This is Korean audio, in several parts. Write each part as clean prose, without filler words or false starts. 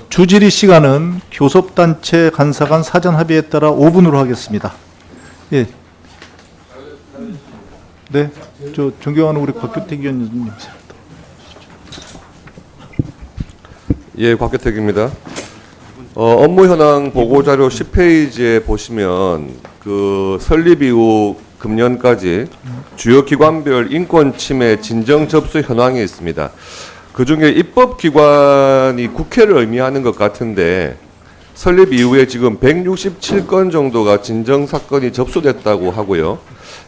주질의 시간은 교섭단체 간사 간 사전 합의에 따라 5분으로 하겠습니다. 예. 네, 존경하는 우리 곽규택 위원님. 예, 곽규택입니다. 업무 현황 보고 자료 10페이지에 보시면 그 설립 이후 금년까지 주요 기관별 인권 침해 진정 접수 현황이 있습니다. 그 중에 입법기관이 국회를 의미하는 것 같은데 설립 이후에 지금 167건 정도가 진정사건이 접수됐다고 하고요.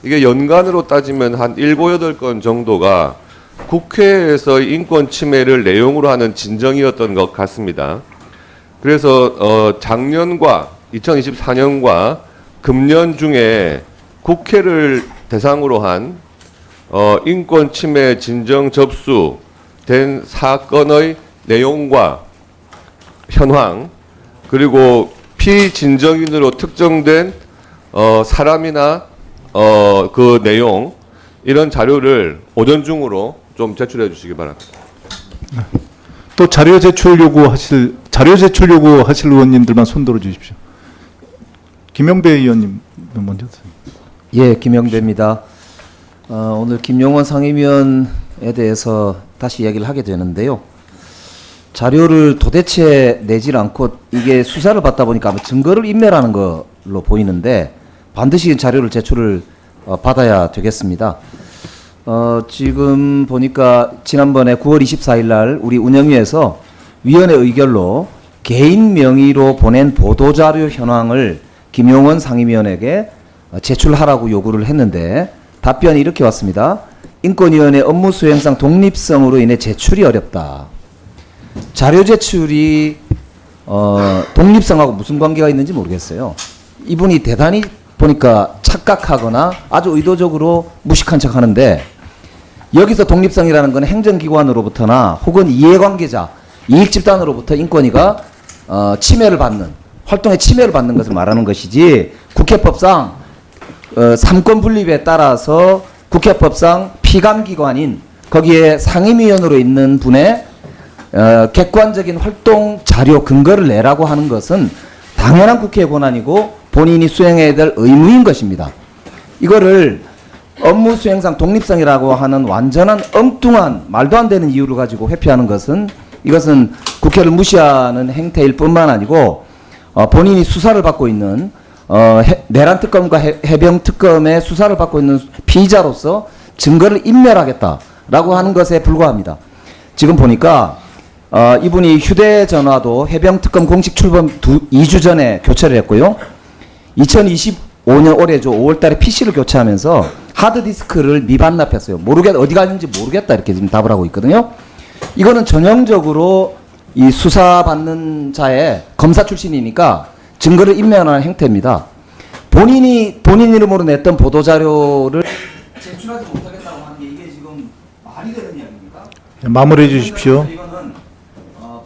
이게 연간으로 따지면 한 7, 8건 정도가 국회에서 인권 침해를 내용으로 하는 진정이었던 것 같습니다. 그래서 작년과 2024년과 금년 중에 국회를 대상으로 한 인권 침해 진정 접수된 사건의 내용과 현황, 그리고 피진정인으로 특정된 사람이나 그 내용, 이런 자료를 오전 중으로 좀 제출해 주시기 바랍니다. 또 자료 제출 요구하실 의원님들만 손 들어 주십시오. 김영배 의원님 먼저. 예, 김영배입니다. 오늘 김용원 상임위원에 대해서 다시 이야기를 하게 되는데요. 자료를 도대체 내질 않고 이게 수사를 받다 보니까 아마 증거를 인멸하는 걸로 보이는데 반드시 자료를 제출을 받아야 되겠습니다. 지금 보니까 지난번에 9월 24일 날 우리 운영위에서 위원회 의결로 개인 명의로 보낸 보도자료 현황을 김용원 상임위원에게 제출하라고 요구를 했는데 답변이 이렇게 왔습니다. 인권위원회 업무 수행상 독립성으로 인해 제출이 어렵다. 자료 제출이 독립성하고 무슨 관계가 있는지 모르겠어요. 이분이 대단히 보니까 착각하거나 아주 의도적으로 무식한 척 하는데, 여기서 독립성이라는 건 행정기관으로부터나 혹은 이해관계자, 이익집단으로부터 인권위가 침해를 받는, 활동에 침해를 받는 것을 말하는 것이지, 국회법상 삼권 분립에 따라서 국회법상 피감기관인 거기에 상임위원으로 있는 분의 객관적인 활동 자료 근거를 내라고 하는 것은 당연한 국회의 권한이고 본인이 수행해야 될 의무인 것입니다. 이거를 업무 수행상 독립성이라고 하는 완전한 엉뚱한 말도 안 되는 이유를 가지고 회피하는 것은, 이것은 국회를 무시하는 행태일 뿐만 아니고 본인이 수사를 받고 있는 내란 특검과 해병 특검의 수사를 받고 있는 피의자로서 증거를 인멸하겠다라고 하는 것에 불과합니다. 지금 보니까 이분이 휴대전화도 해병 특검 공식 출범 2주 전에 교체를 했고요. 2025년 올해죠. 5월달에 PC를 교체하면서 하드디스크를 미반납했어요. 어디 갔는지 모르겠다 이렇게 지금 답을 하고 있거든요. 이거는 전형적으로 이 수사받는 자의 검사 출신이니까 증거를 인멸하는 행태입니다. 본인 이름으로 냈던 보도자료를 제출하지 못하겠다고 하는 게 이게 지금 말이 되는 이야기입니까? 네, 마무리해 주십시오. 이거는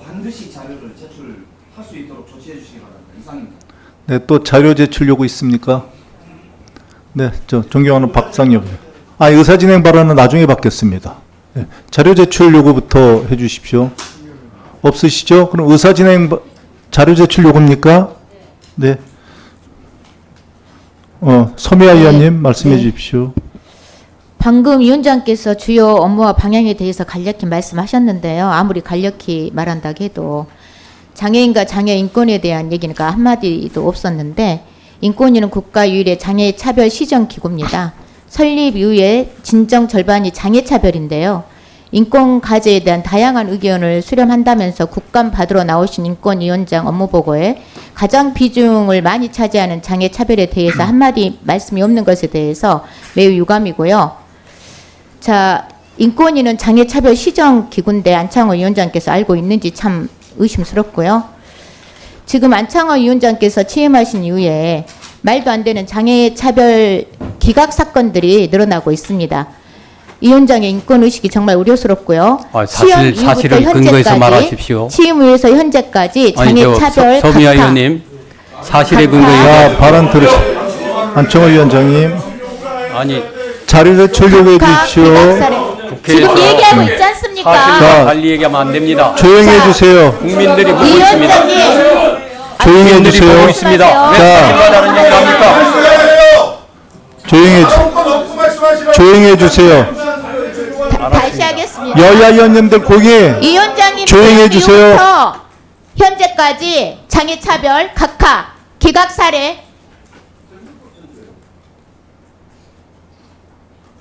반드시 자료를 제출할 수 있도록 조치해 주시기 바랍니다. 이상입니다. 네, 또 자료 제출 요구 있습니까? 네, 존경하는 박상엽. 의사진행 발언은 나중에 받겠습니다. 네, 자료 제출 요구부터 해주십시오. 없으시죠? 그럼 의사진행 자료 제출 요구입니까? 네. 서미아 의원님 말씀해 주십시오. 방금 위원장께서 주요 업무와 방향에 대해서 간략히 말씀하셨는데요. 아무리 간략히 말한다고 해도 장애인과 장애 인권에 대한 얘기니까 한마디도 없었는데, 인권위는 국가 유일의 장애 차별 시정 기구입니다. 설립 이후에 진정 절반이 장애 차별인데요. 인권 과제에 대한 다양한 의견을 수렴한다면서 국감 받으러 나오신 인권위원장 업무보고에 가장 비중을 많이 차지하는 장애 차별에 대해서 한마디 말씀이 없는 것에 대해서 매우 유감이고요. 자, 인권위는 장애 차별 시정 기구인데 안창호 위원장께서 알고 있는지 참 의심스럽고요. 지금 안창호 위원장께서 취임하신 이후에 말도 안 되는 장애 차별 기각 사건들이 늘어나고 있습니다. 이 위원장의 인권 의식이 정말 우려스럽고요. 사실을 근거해서 말하십시오. 취임 후에서 현재까지 장애 차별 서미아 의원님, 사실에 근거해서 발언 들으시오. 안청호 위원장님. 아니 자료 제출 요구해 주십시오. 지금 얘기하고 있지 않습니까? 하겠습니까? 사실과 달리 얘기하면 안 됩니다. 조용히 자, 해주세요. 국민들이 보고 있습니다. 위원장님. 조용히 국민들이 해주세요. 보고 있습니다. 왜 자. 사실과 다른 얘기를 합니까? 조용히 해주세요. 다시 하겠습니다. 여야 의원님들 거기 위원장님 조용히 해주세요. 이후부터 현재까지 장애차별, 각하, 기각사례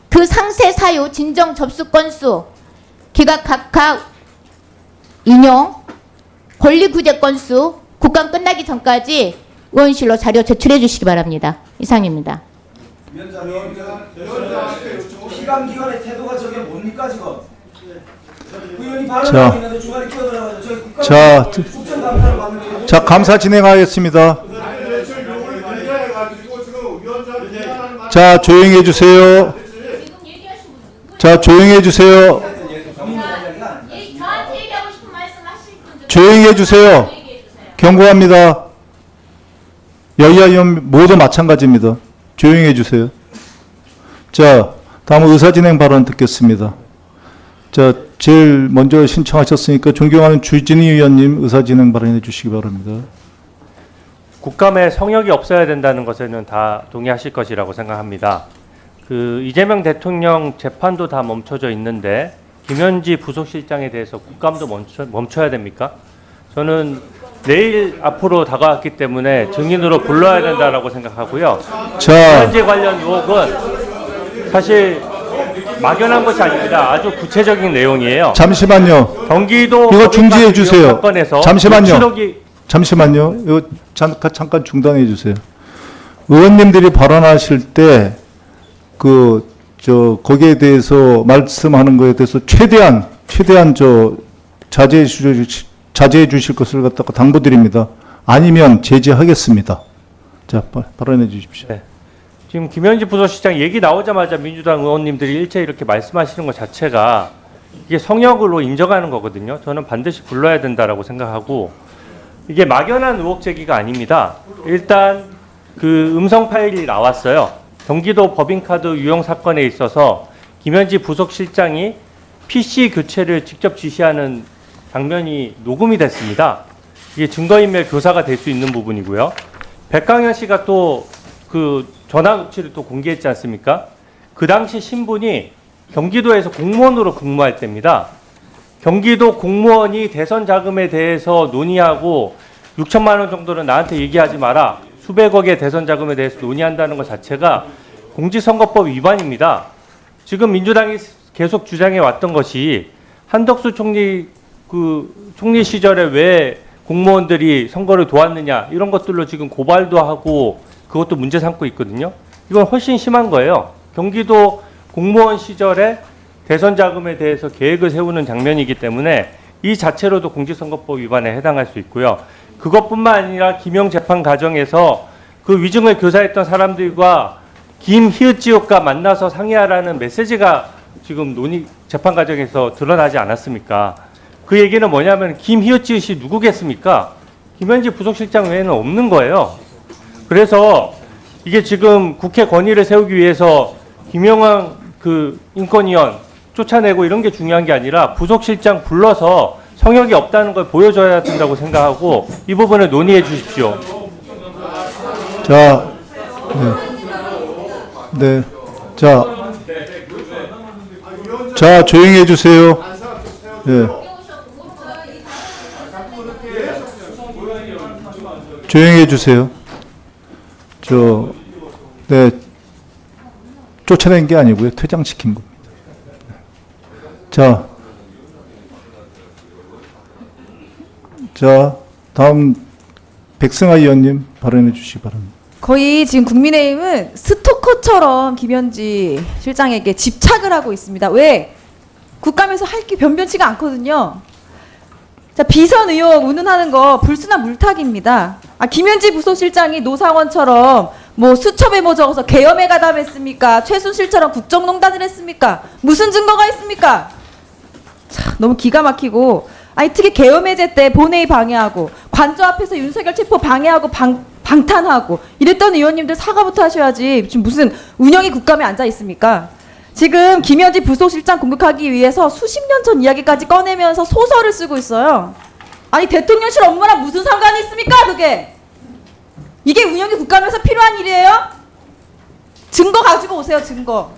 그 상세 사유 진정 접수 건수 기각 각하 인용 권리 구제 건수 국감 끝나기 전까지 의원실로 자료 제출해 주시기 바랍니다. 이상입니다. 기관의 태도가 저게 뭡니까 지금? 의원이 자. 발언하고 있는데 중간에 끼어들어가지고 저기 국감 자, 국정감사를 받는 자 감사 진행하겠습니다. 자 조용히 해주세요. 자 조용히 해주세요. 저한테 얘기하고 싶은 말씀 하실 분 조용히 해주세요. 경고합니다. 여야 의원 모두 마찬가지입니다. 조용히 해주세요. 자 다음은 의사진행 발언 듣겠습니다. 자 제일 먼저 신청하셨으니까 존경하는 주진희 의원님 의사진행 발언해 주시기 바랍니다. 국감에 성역이 없어야 된다는 것에는 다 동의하실 것이라고 생각합니다. 그 이재명 대통령 재판도 다 멈춰져 있는데 김현지 부속실장에 대해서 국감도 멈춰야 됩니까? 저는 내일 앞으로 다가왔기 때문에 증인으로 불러야 된다라고 생각하고요. 자 김현지 관련 의혹은 사실 막연한 것이 아닙니다. 아주 구체적인 내용이에요. 잠시만요. 경기도 이거 중지해 주세요. 사건에서 잠시만요. 6천억이 잠시만요. 이거 잠깐 중단해 주세요. 의원님들이 발언하실 때 거기에 대해서 말씀하는 거에 대해서 최대한 자제해 주실 것을 갖다가 당부드립니다. 아니면 제지하겠습니다. 자, 발언해 주십시오. 네. 지금 김현지 부서실장 얘기 나오자마자 민주당 의원님들이 일체 이렇게 말씀하시는 것 자체가 이게 성역으로 인정하는 거거든요. 저는 반드시 불러야 된다라고 생각하고 이게 막연한 의혹 제기가 아닙니다. 일단 그 음성 파일이 나왔어요. 경기도 법인카드 유용 사건에 있어서 김현지 부속실장이 PC 교체를 직접 지시하는 장면이 녹음이 됐습니다. 이게 증거인멸 교사가 될 수 있는 부분이고요. 백강현 씨가 또 그 전화 녹취를 또 공개했지 않습니까? 그 당시 신분이 경기도에서 공무원으로 근무할 때입니다. 경기도 공무원이 대선 자금에 대해서 논의하고 6천만 원 정도는 나한테 얘기하지 마라. 수백억의 대선 자금에 대해서 논의한다는 것 자체가 공직선거법 위반입니다. 지금 민주당이 계속 주장해 왔던 것이 한덕수 총리 총리 시절에 왜 공무원들이 선거를 도왔느냐 이런 것들로 지금 고발도 하고 그것도 문제 삼고 있거든요. 이건 훨씬 심한 거예요. 경기도 공무원 시절에 대선 자금에 대해서 계획을 세우는 장면이기 때문에 이 자체로도 공직선거법 위반에 해당할 수 있고요. 그것뿐만 아니라 김용 재판 과정에서 그 위증을 교사했던 사람들과 김희읍지옥과 만나서 상의하라는 메시지가 지금 재판 과정에서 드러나지 않았습니까? 그 얘기는 뭐냐면 김희읍지옥이 누구겠습니까? 김현지 부속실장 외에는 없는 거예요. 그래서 이게 지금 국회 권위를 세우기 위해서 김영환 인권위원 쫓아내고 이런 게 중요한 게 아니라 부속실장 불러서 성역이 없다는 걸 보여줘야 된다고 생각하고 이 부분을 논의해 주십시오. 자, 네. 자, 조용히 해주세요. 네. 조용히 해주세요. 네. 쫓아낸 게 아니고요. 퇴장시킨 겁니다. 자, 다음 백승아 의원님 발언해 주시기 바랍니다. 거의 지금 국민의힘은 스토커처럼 김현지 실장에게 집착을 하고 있습니다. 왜? 국감에서 할 게 변변치가 않거든요. 자, 비선 의혹 운운하는 거 불순한 물타기입니다. 김현지 부속실장이 노상원처럼 뭐 수첩 메모 적어서 계엄에 가담했습니까? 최순실처럼 국정농단을 했습니까? 무슨 증거가 있습니까? 참, 너무 기가 막히고 특히 계엄해제 때 본회의 방해하고 관저 앞에서 윤석열 체포 방해하고 방탄하고 이랬던 의원님들 사과부터 하셔야지 지금 무슨 운영이 국감에 앉아 있습니까? 지금 김현지 부속실장 공격하기 위해서 수십 년 전 이야기까지 꺼내면서 소설을 쓰고 있어요. 아니 대통령실 업무랑 무슨 상관이 있습니까 그게? 이게 운영이 국감에서 필요한 일이에요? 증거 가지고 오세요 증거.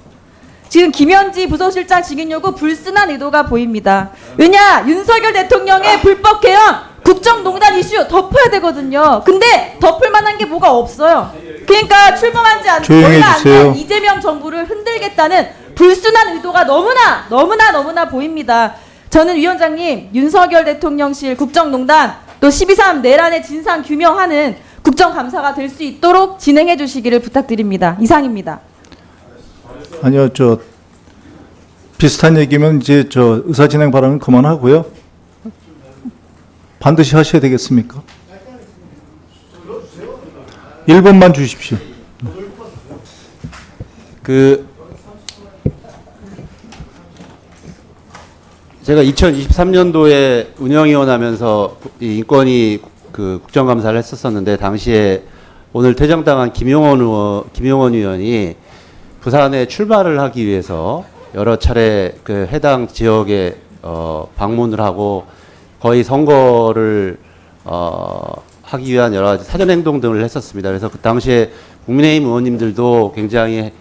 지금 김현지 부속실장 직인 요구 불순한 의도가 보입니다. 왜냐 윤석열 대통령의 불법 개헌 국정농단 이슈 덮어야 되거든요. 근데 덮을 만한 게 뭐가 없어요. 그러니까 출범하지 않는 조용히 얼마 안 해주세요. 된 이재명 정부를 흔들겠다는 불순한 의도가 너무나 보입니다. 저는 위원장님 윤석열 대통령실 국정농단 또 12.3 내란의 진상 규명하는 국정감사가 될 수 있도록 진행해 주시기를 부탁드립니다. 이상입니다. 아니요, 저 비슷한 얘기면 이제 저 의사진행 발언은 그만하고요. 반드시 하셔야 되겠습니까? 1분만 주십시오. 제가 2023년도에 운영위원 하면서 이 인권위 그 국정감사를 했었었는데 당시에 오늘 퇴장당한 김용원 의원이 부산에 출마를 하기 위해서 여러 차례 그 해당 지역에 방문을 하고 거의 선거를 하기 위한 여러 가지 사전 행동 등을 했었습니다. 그래서 그 당시에 국민의힘 의원님들도 굉장히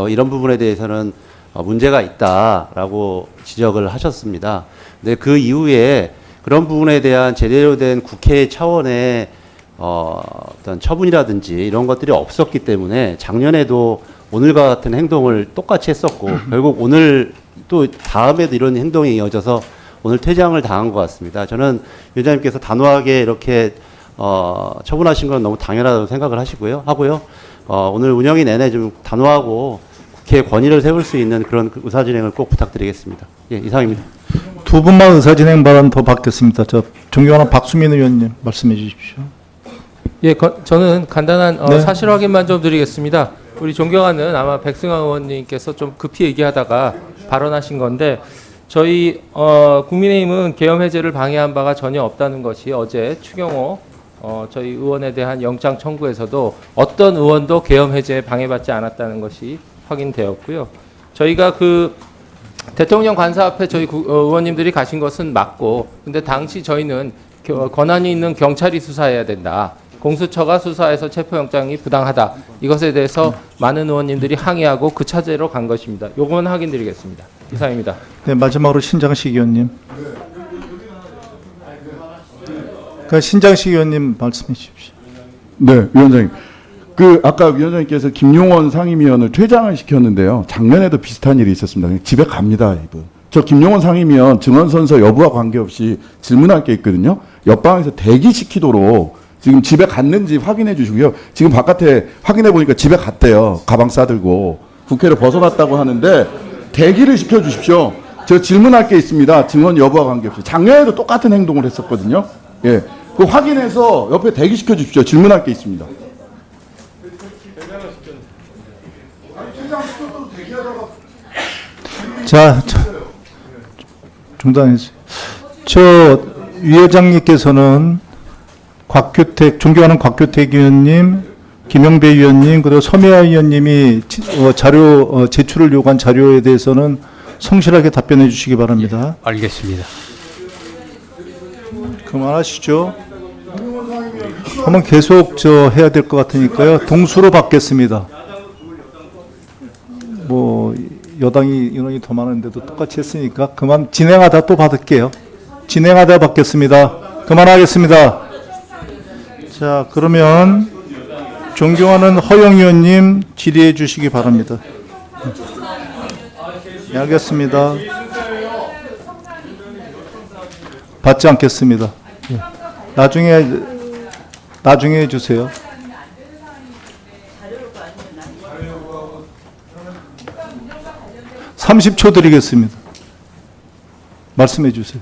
이런 부분에 대해서는 문제가 있다라고 지적을 하셨습니다. 근데 그 이후에 그런 부분에 대한 제대로 된 국회 차원의 어떤 처분이라든지 이런 것들이 없었기 때문에 작년에도 오늘과 같은 행동을 똑같이 했었고 결국 오늘 또 다음에도 이런 행동이 이어져서 오늘 퇴장을 당한 것 같습니다. 저는 위원장님께서 단호하게 이렇게 처분하신 건 너무 당연하다고 생각을 하고요. 오늘 운영이 내내 좀 단호하고 국회의 권위를 세울 수 있는 그런 의사진행을 꼭 부탁드리겠습니다. 예, 이상입니다. 두 분만 의사진행 발언 더 받겠습니다. 저 존경하는 박수민 의원님 말씀해 주십시오. 예, 저는 간단한 네. 사실 확인만 좀 드리겠습니다. 우리 존경하는 아마 백승환 의원님께서 좀 급히 얘기하다가 발언하신 건데 저희 국민의힘은 계엄 해제를 방해한 바가 전혀 없다는 것이 어제 추경호 저희 의원에 대한 영장 청구에서도 어떤 의원도 계엄 해제에 방해받지 않았다는 것이 확인되었고요. 저희가 그 대통령 관사 앞에 저희 의원님들이 가신 것은 맞고, 근데 당시 저희는 권한이 있는 경찰이 수사해야 된다. 공수처가 수사해서 체포영장이 부당하다. 이것에 대해서 많은 의원님들이 항의하고 그 차제로 간 것입니다. 요건 확인드리겠습니다. 이상입니다. 네, 마지막으로 신장식 의원님. 신장식 의원님 말씀해 주십시오. 네, 위원장님. 아까 위원장님께서 김용원 상임위원을 퇴장을 시켰는데요. 작년에도 비슷한 일이 있었습니다. 그냥 집에 갑니다, 이분. 저 김용원 상임위원 증언선서 여부와 관계없이 질문할 게 있거든요. 옆방에서 대기시키도록 지금 집에 갔는지 확인해 주시고요. 지금 바깥에 확인해 보니까 집에 갔대요. 가방 싸들고. 국회를 벗어났다고 하는데 대기를 시켜 주십시오. 저 질문할 게 있습니다. 증언 여부와 관계없이. 작년에도 똑같은 행동을 했었거든요. 예. 그 확인해서 옆에 대기시켜 주십시오. 질문할 게 있습니다. 자, 중단해주세요. 위원장님께서는 존경하는 곽규택 의원님, 김영배 의원님, 그리고 서미아 의원님이 자료 제출을 요구한 자료에 대해서는 성실하게 답변해 주시기 바랍니다. 알겠습니다. 그만하시죠. 한번 계속 해야 될 것 같으니까요. 동수로 받겠습니다. 여당이 인원이 더 많은데도 똑같이 했으니까 그만 진행하다 또 받을게요. 진행하다 받겠습니다. 그만하겠습니다. 자, 그러면 존경하는 허영 의원님 질의해 주시기 바랍니다. 네, 알겠습니다. 받지 않겠습니다. 예. 나중에 해주세요. (30초) 드리겠습니다. 말씀해 주세요.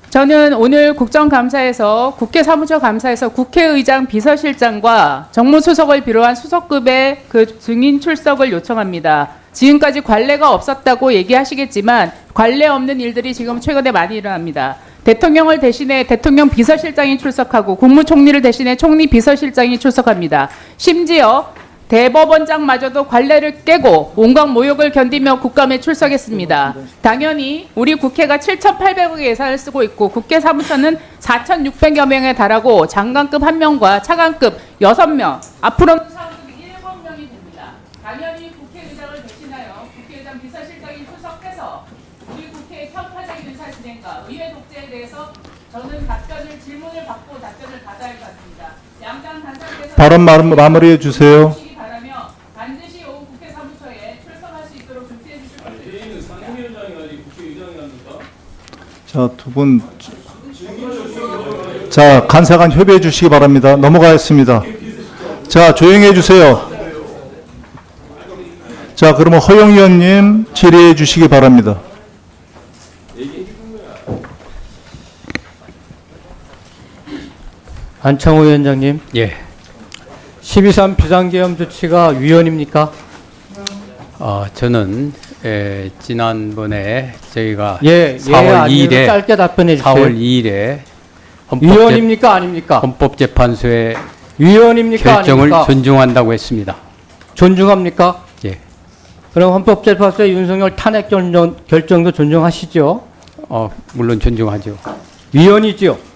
저는 오늘 국정감사에서 국회 사무처 감사에서 국회의장 비서실장과 정무수석을 비롯한 수석급의 그 증인 출석을 요청합니다. 지금까지 관례가 없었다고 얘기하시겠지만 관례 없는 일들이 지금 최근에 많이 일어납니다. 대통령을 대신해 대통령 비서실장이 출석하고 국무총리를 대신해 총리 비서실장이 출석합니다. 심지어 대법원장마저도 관례를 깨고 온갖 모욕을 견디며 국감에 출석했습니다. 당연히 우리 국회가 7,800억의 예산을 쓰고 있고 국회 사무처는 4,600여 명에 달하고 장관급 1명과 차관급 6명, 앞으로는 차관급이 7명이 됩니다. 당연히 국회의장을 대신하여 국회의장 비서실장이 출석해서 우리 국회의 편파적인 의사진행과 의회 독재에 대해서 저는 질문을 받고 답변을 받아야 할 것 같습니다. 양당 단장께서 발언 마무리해 주세요. 주시기 바라며 반드시 오후 국회 사무처에 출석할 수 있도록 조치해 주실 것을 자, 두 분. 자, 간사간 협의해 주시기 바랍니다. 넘어가겠습니다. 자, 조용히 해주세요. 자, 그러면 허영 의원님 질의해 주시기 바랍니다. 안창호 위원장님. 예. 12.3 비상계엄 조치가 위헌입니까? 저는 지난번에 저희가 예, 4월 2일에 짧게 답변해 주세요. 4월 2일에 위헌입니까 아닙니까? 헌법재판소의 위헌입니까 결정을 아닙니까? 존중한다고 했습니다. 존중합니까? 예. 그럼 헌법재판소의 윤석열 탄핵 결정도 존중하시죠? 물론 존중하죠. 위헌이지요.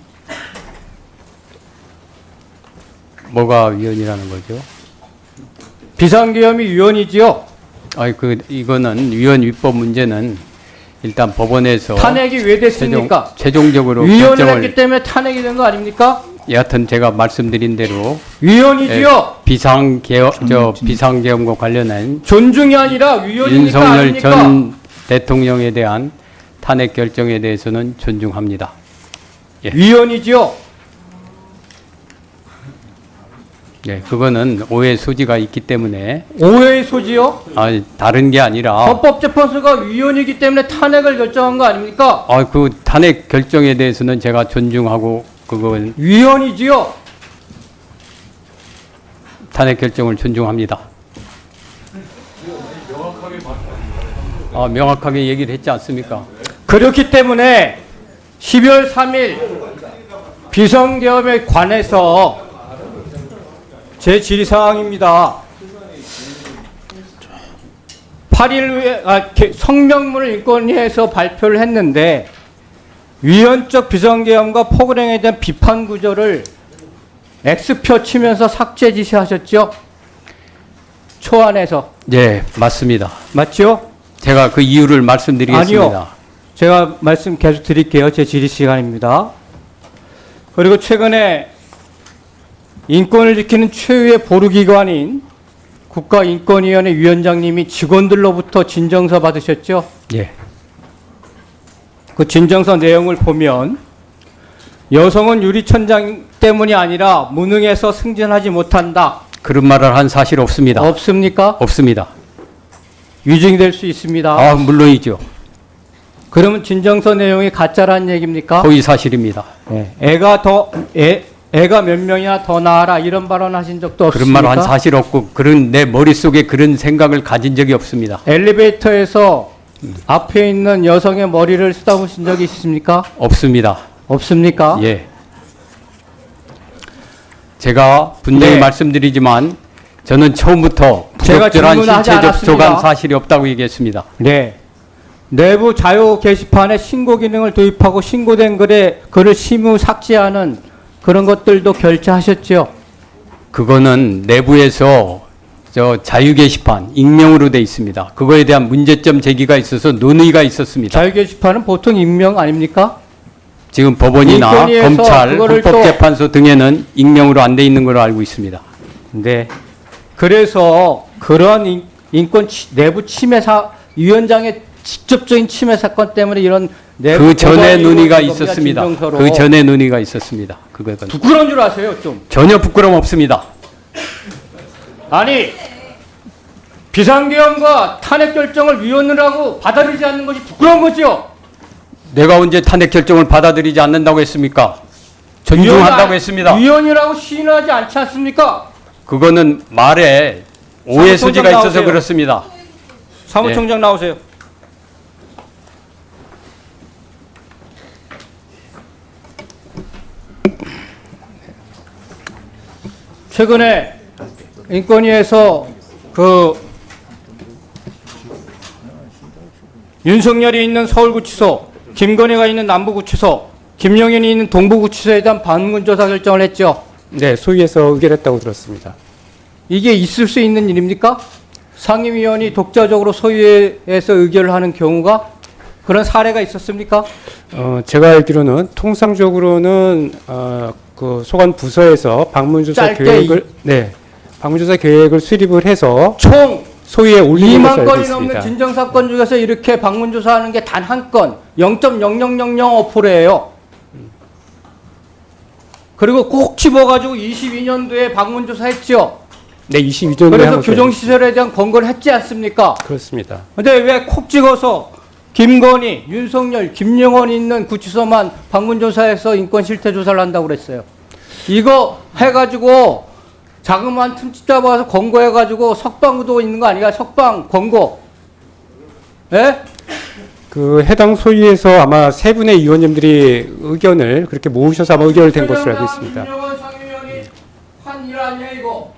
뭐가 위헌이라는 거죠? 비상계엄이 위헌이지요. 이거는 위헌 위법 문제는 일단 법원에서 탄핵이 왜 됐습니까? 최종적으로 위헌을 결정을 했기 때문에 탄핵이 된 거 아닙니까? 여하튼 제가 말씀드린 대로 위헌이지요. 비상계엄과 관련한 존중이 아니라 위헌입니까 윤석열 아닙니까? 전 대통령에 대한 탄핵 결정에 대해서는 존중합니다. 예. 위헌이지요. 네, 그거는 오해 소지가 있기 때문에 오해의 소지요? 다른 게 아니라 헌법재판소가 위헌이기 때문에 탄핵을 결정한 거 아닙니까? 그 탄핵 결정에 대해서는 제가 존중하고 그건 위헌이지요. 탄핵 결정을 존중합니다. 명확하게 얘기를 했지 않습니까? 그렇기 때문에 12월 3일 비상계엄에 관해서 제 질의 사항입니다. 8일 후에 성명문을 인권위에서 발표를 했는데 위헌적 비상계엄과 포고령에 대한 비판 구조를 X표 치면서 삭제 지시하셨죠? 초안에서. 네, 맞습니다. 맞죠? 제가 그 이유를 말씀드리겠습니다. 아니요. 제가 말씀 계속 드릴게요. 제 질의 시간입니다. 그리고 최근에 인권을 지키는 최후의 보루기관인 국가인권위원회 위원장님이 직원들로부터 진정서 받으셨죠? 예. 그 진정서 내용을 보면 여성은 유리천장 때문이 아니라 무능해서 승진하지 못한다. 그런 말을 한 사실 없습니다. 없습니까? 없습니다. 위증될 수 있습니다. 물론이죠. 그러면 진정서 내용이 가짜라는 얘기입니까? 거의 사실입니다. 네. 애가 몇 명이나 더 낳아라 이런 발언 하신 적도 그런 없습니까? 말 한 사실 없고 내 머릿속에 그런 생각을 가진 적이 없습니다. 엘리베이터에서 앞에 있는 여성의 머리를 쓰다보신 적이 있습니까? 없습니다. 없습니까? 예. 제가 분명히 네. 말씀드리지만 저는 처음부터 제가 부적절한 질문하지 신체 접촉한 않았습니다. 사실이 없다고 얘기했습니다. 네. 내부 자유 게시판에 신고 기능을 도입하고 신고된 글을 심의 삭제하는 그런 것들도 결제하셨죠? 그거는 내부에서 자유 게시판 익명으로 돼 있습니다. 그거에 대한 문제점 제기가 있어서 논의가 있었습니다. 자유 게시판은 보통 익명 아닙니까? 지금 법원이나 인권위에서 검찰, 그거를 헌법재판소 등에는 익명으로 안 돼 있는 걸로 알고 있습니다. 네. 그래서 그런 인권 내부 침해 위원장의 직접적인 침해 사건 때문에 이런 그 전에 고발이 논의가 이루어진 겁니다, 있었습니다. 진정서로. 그 전에 논의가 있었습니다. 그거는 부끄러운 줄 아세요, 좀? 전혀 부끄럼 없습니다. 아니, 비상계엄과 탄핵 결정을 위헌이라고 받아들이지 않는 것이 부끄러운 거죠? 내가 언제 탄핵 결정을 받아들이지 않는다고 했습니까? 존중한다고 했습니다. 위헌이라고 시인하지 않지 않습니까? 그거는 말에 오해 사무총장 소지가 있어서 나오세요. 그렇습니다. 사무총장 나오세요. 최근에 인권위에서 그 윤석열이 있는 서울구치소, 김건희가 있는 남부구치소, 김용현이 있는 동부구치소에 대한 방문조사 결정을 했죠. 네, 소위에서 의결했다고 들었습니다. 이게 있을 수 있는 일입니까? 상임위원이 독자적으로 소위에서 의결을 하는 경우가 그런 사례가 있었습니까? 제가 알기로는 통상적으로는 그 소관 부서에서 방문조사 짧게 계획을 방문조사 계획을 수립을 해서 총 소위에 올리는 2만 것으로 알고 건이 넘는 있습니다. 진정사건 중에서 이렇게 방문조사하는 게 단 한 건, 0.0005%예요. 그리고 꼭 집어가지고 22년도에 방문조사했죠. 네, 22년도에 그래서 교정시설에 대한 권고를 했지 않습니까? 그렇습니다. 근데 왜 콕 찍어서 김건희, 윤석열, 김영원 있는 구치소만 방문조사해서 인권실태조사를 한다고 그랬어요? 이거 해가지고 자그마한 틈집 잡아서 권고해가지고 석방구도 있는 거 아니야? 석방 권고. 예? 그 해당 소위에서 아마 세 분의 의원님들이 의견을 그렇게 모으셔서 아마 의결된 것으로 알고 있습니다. 김영원 상임위원이 한 일 아니야 이거?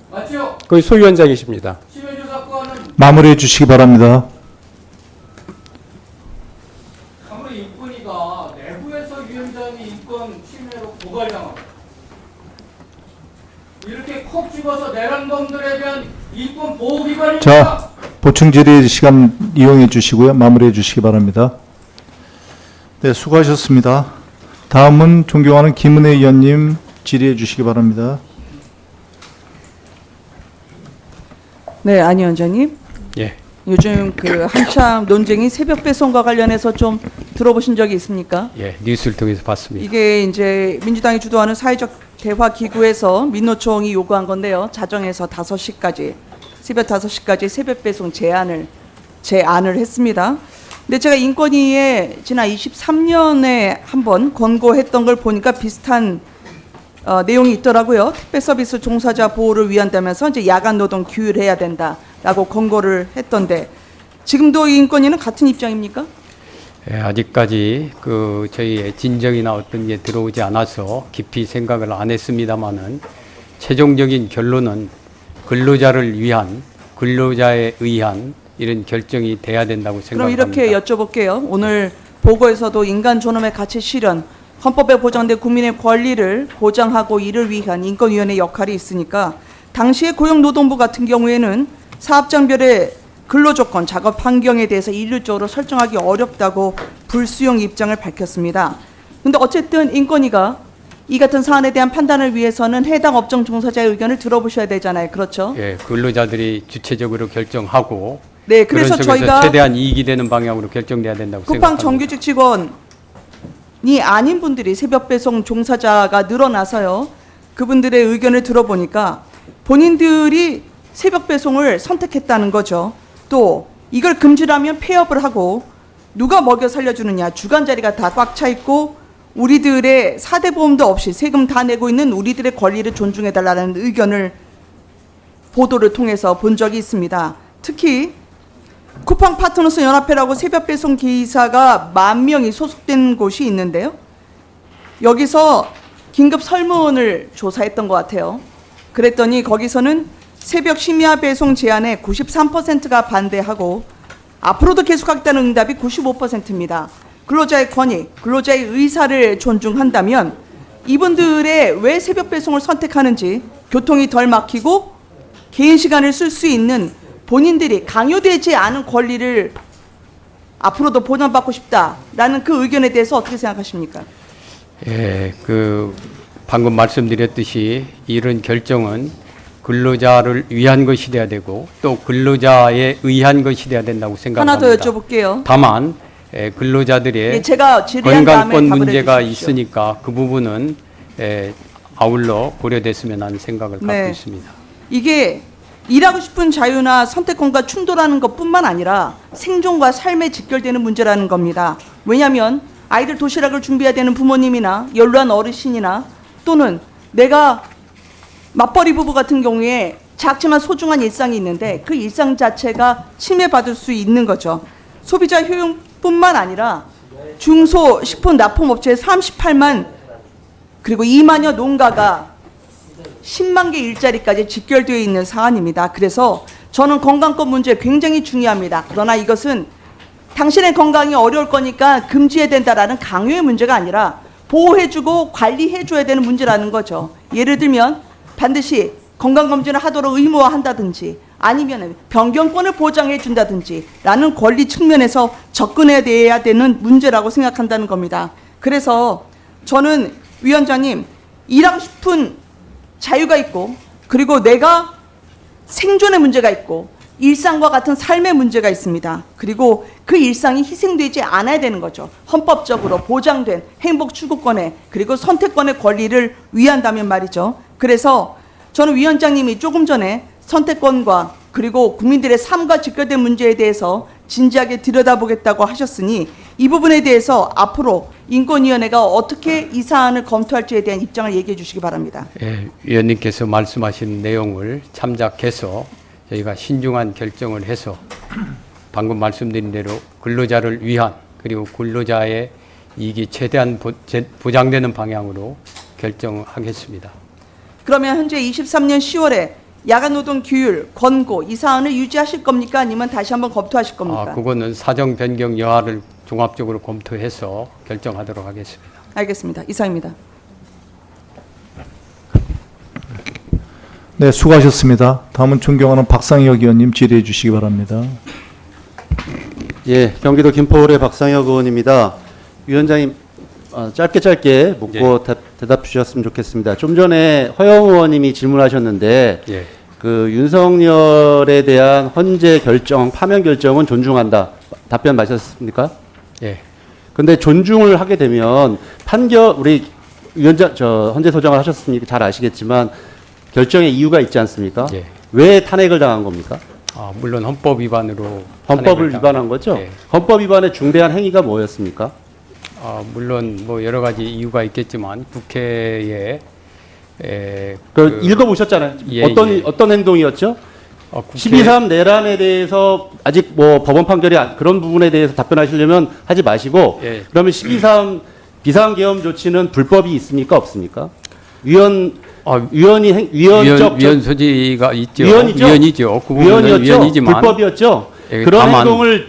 맞죠? 거의 소위원장이십니다. 심해조사권은 마무리해 주시기 바랍니다. 아무리 인권위가 내부에서 위원장이 인권 침해로 고발당하고 이렇게 콕 집어서 내란범들에 대한 인권 보호 기관입니까? 자, 보충 질의 시간 이용해 주시고요. 마무리해 주시기 바랍니다. 네, 수고하셨습니다. 다음은 존경하는 김은혜 의원님 질의해 주시기 바랍니다. 네, 안 위원장님. 예. 요즘 그 한참 논쟁이 새벽 배송과 관련해서 좀 들어보신 적이 있습니까? 예, 뉴스를 통해서 봤습니다. 이게 이제 민주당이 주도하는 사회적 대화 기구에서 민노총이 요구한 건데요. 자정에서 5시까지 새벽 5시까지 새벽 배송 제안을 했습니다. 근데 제가 인권위에 지난 23년에 한번 권고했던 걸 보니까 비슷한 내용이 있더라고요. 택배 서비스 종사자 보호를 위한다면서 이제 야간 노동 규율해야 된다라고 권고를 했던데 지금도 인권위는 같은 입장입니까? 예, 아직까지 그 저희의 진정이나 어떤 게 들어오지 않아서 깊이 생각을 안 했습니다만은 최종적인 결론은 근로자를 위한 근로자에 의한 이런 결정이 돼야 된다고 그럼 생각합니다. 이렇게 여쭤볼게요. 오늘 보고에서도 인간 존엄의 가치 실현, 헌법에 보장된 국민의 권리를 보장하고 이를 위한 인권위원회 역할이 있으니까 당시에 고용노동부 같은 경우에는 사업장별의 근로조건, 작업 환경에 대해서 일률적으로 설정하기 어렵다고 불수용 입장을 밝혔습니다. 그런데 어쨌든 인권위가 이 같은 사안에 대한 판단을 위해서는 해당 업종 종사자의 의견을 들어보셔야 되잖아요. 그렇죠? 예, 근로자들이 주체적으로 결정하고 네, 그래서 그런 속에서 저희가 최대한 이익이 되는 방향으로 결정돼야 된다고 쿠팡 생각합니다. 정규직 직원이 아닌 분들이 새벽 배송 종사자가 늘어나서요. 그분들의 의견을 들어보니까 본인들이 새벽 배송을 선택했다는 거죠. 또 이걸 금지하면 폐업을 하고 누가 먹여 살려주느냐. 주간 자리가 다 꽉 차 있고 우리들의 4대 보험도 없이 세금 다 내고 있는 우리들의 권리를 존중해달라는 의견을 보도를 통해서 본 적이 있습니다. 특히 쿠팡 파트너스 연합회라고 새벽 배송 기사가 10,000명이 소속된 곳이 있는데요. 여기서 긴급 설문을 조사했던 것 같아요. 그랬더니 거기서는 새벽 심야 배송 제한에 93%가 반대하고 앞으로도 계속하겠다는 응답이 95%입니다. 근로자의 권익, 근로자의 의사를 존중한다면 이분들의 왜 새벽 배송을 선택하는지 교통이 덜 막히고 개인 시간을 쓸 수 있는 본인들이 강요되지 않은 권리를 앞으로도 보장받고 싶다라는 그 의견에 대해서 어떻게 생각하십니까? 예, 그 방금 말씀드렸듯이 이런 결정은 근로자를 위한 것이 돼야 되고 또 근로자에 의한 것이 돼야 된다고 생각합니다. 하나 더 여쭤볼게요. 다만 근로자들의 예, 제가 질의한 다음에 건강권 답을 문제가 해주십시오. 있으니까 그 부분은 아울러 고려됐으면 하는 생각을 네. 갖고 있습니다. 이게 일하고 싶은 자유나 선택권과 충돌하는 것뿐만 아니라 생존과 삶에 직결되는 문제라는 겁니다. 왜냐하면 아이들 도시락을 준비해야 되는 부모님이나 연로한 어르신이나 또는 내가 맞벌이 부부 같은 경우에 작지만 소중한 일상이 있는데 그 일상 자체가 침해받을 수 있는 거죠. 소비자 효용뿐만 아니라 중소식품 납품업체 38만 그리고 2만여 농가가 10만 개 일자리까지 직결되어 있는 사안입니다. 그래서 저는 건강권 문제 굉장히 중요합니다. 그러나 이것은 당신의 건강이 어려울 거니까 금지해야 된다라는 강요의 문제가 아니라 보호해주고 관리해줘야 되는 문제라는 거죠. 예를 들면 반드시 건강검진을 하도록 의무화한다든지 아니면 변경권을 보장해준다든지 라는 권리 측면에서 접근해야 되는 문제라고 생각한다는 겁니다. 그래서 저는 위원장님, 일하고 싶은 자유가 있고 그리고 내가 생존의 문제가 있고 일상과 같은 삶의 문제가 있습니다. 그리고 그 일상이 희생되지 않아야 되는 거죠. 헌법적으로 보장된 행복 추구권에 그리고 선택권의 권리를 위한다면 말이죠. 그래서 저는 위원장님이 조금 전에 선택권과 그리고 국민들의 삶과 직결된 문제에 대해서 진지하게 들여다보겠다고 하셨으니 이 부분에 대해서 앞으로 인권위원회가 어떻게 이 사안을 검토할지에 대한 입장을 얘기해 주시기 바랍니다. 예, 위원님께서 말씀하신 내용을 참작해서 저희가 신중한 결정을 해서 방금 말씀드린 대로 근로자를 위한 그리고 근로자의 이익이 최대한 보장되는 방향으로 결정하겠습니다. 그러면 현재 23년 10월에 야간노동 규율, 권고 이 사안을 유지하실 겁니까? 아니면 다시 한번 검토하실 겁니까? 그거는 사정 변경 여하를 종합적으로 검토해서 결정하도록 하겠습니다. 알겠습니다. 이상입니다. 네, 수고하셨습니다. 다음은 존경하는 박상혁 의원님 질의해 주시기 바랍니다. 예, 경기도 김포울의 박상혁 의원입니다. 위원장님, 짧게 묻고 대답 주셨으면 좋겠습니다. 좀 전에 허영 의원님이 질문하셨는데 예. 그 윤석열에 대한 헌재 결정, 파면 결정은 존중한다. 답변 맞으셨습니까? 예. 근데 존중을 하게 되면 우리 위원장 헌재 소장을 하셨으니까 잘 아시겠지만 결정에 이유가 있지 않습니까? 예. 왜 탄핵을 당한 겁니까? 물론 헌법 위반으로 헌법을 위반한 거죠? 예. 헌법 위반의 중대한 행위가 뭐였습니까? 물론 뭐 여러 가지 이유가 있겠지만 국회에 읽어보셨잖아요. 예, 어떤 행동이었죠? 12.3 내란에 대해서 아직 뭐 법원 판결이 그런 부분에 대해서 답변하시려면 하지 마시고 예. 그러면 12.3 비상계엄 조치는 불법이 있습니까? 없습니까? 위헌적 위헌 소지가 있죠. 위헌이죠. 위헌이죠. 그 부분은 위헌이었죠. 위헌이지만 불법이었죠. 예, 그런 다만 행동을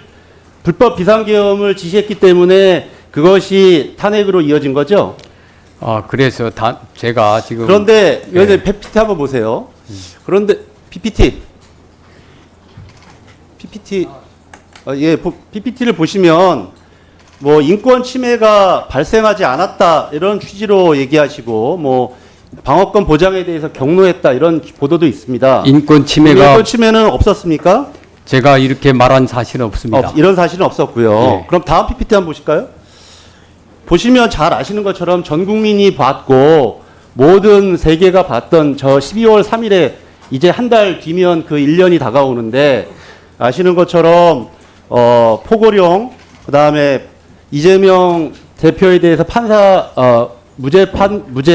불법 비상계엄을 지시했기 때문에 그것이 탄핵으로 이어진 거죠. 그래서 제가 지금 그런데 위원장님 PPT 한번 보세요. 그런데 PPT를 보시면 뭐 인권 침해가 발생하지 않았다 이런 취지로 얘기하시고 뭐 방어권 보장에 대해서 경로했다 이런 보도도 있습니다. 인권 침해는 없었습니까? 제가 이렇게 말한 사실은 없습니다. 이런 사실은 없었고요. 예. 그럼 다음 PPT 한번 보실까요? 보시면 잘 아시는 것처럼 전 국민이 봤고 모든 세계가 봤던 저 12월 3일에 이제 한 달 뒤면 그 1년이 다가오는데 아시는 것처럼 포고령 그다음에 이재명 대표에 대해서 무죄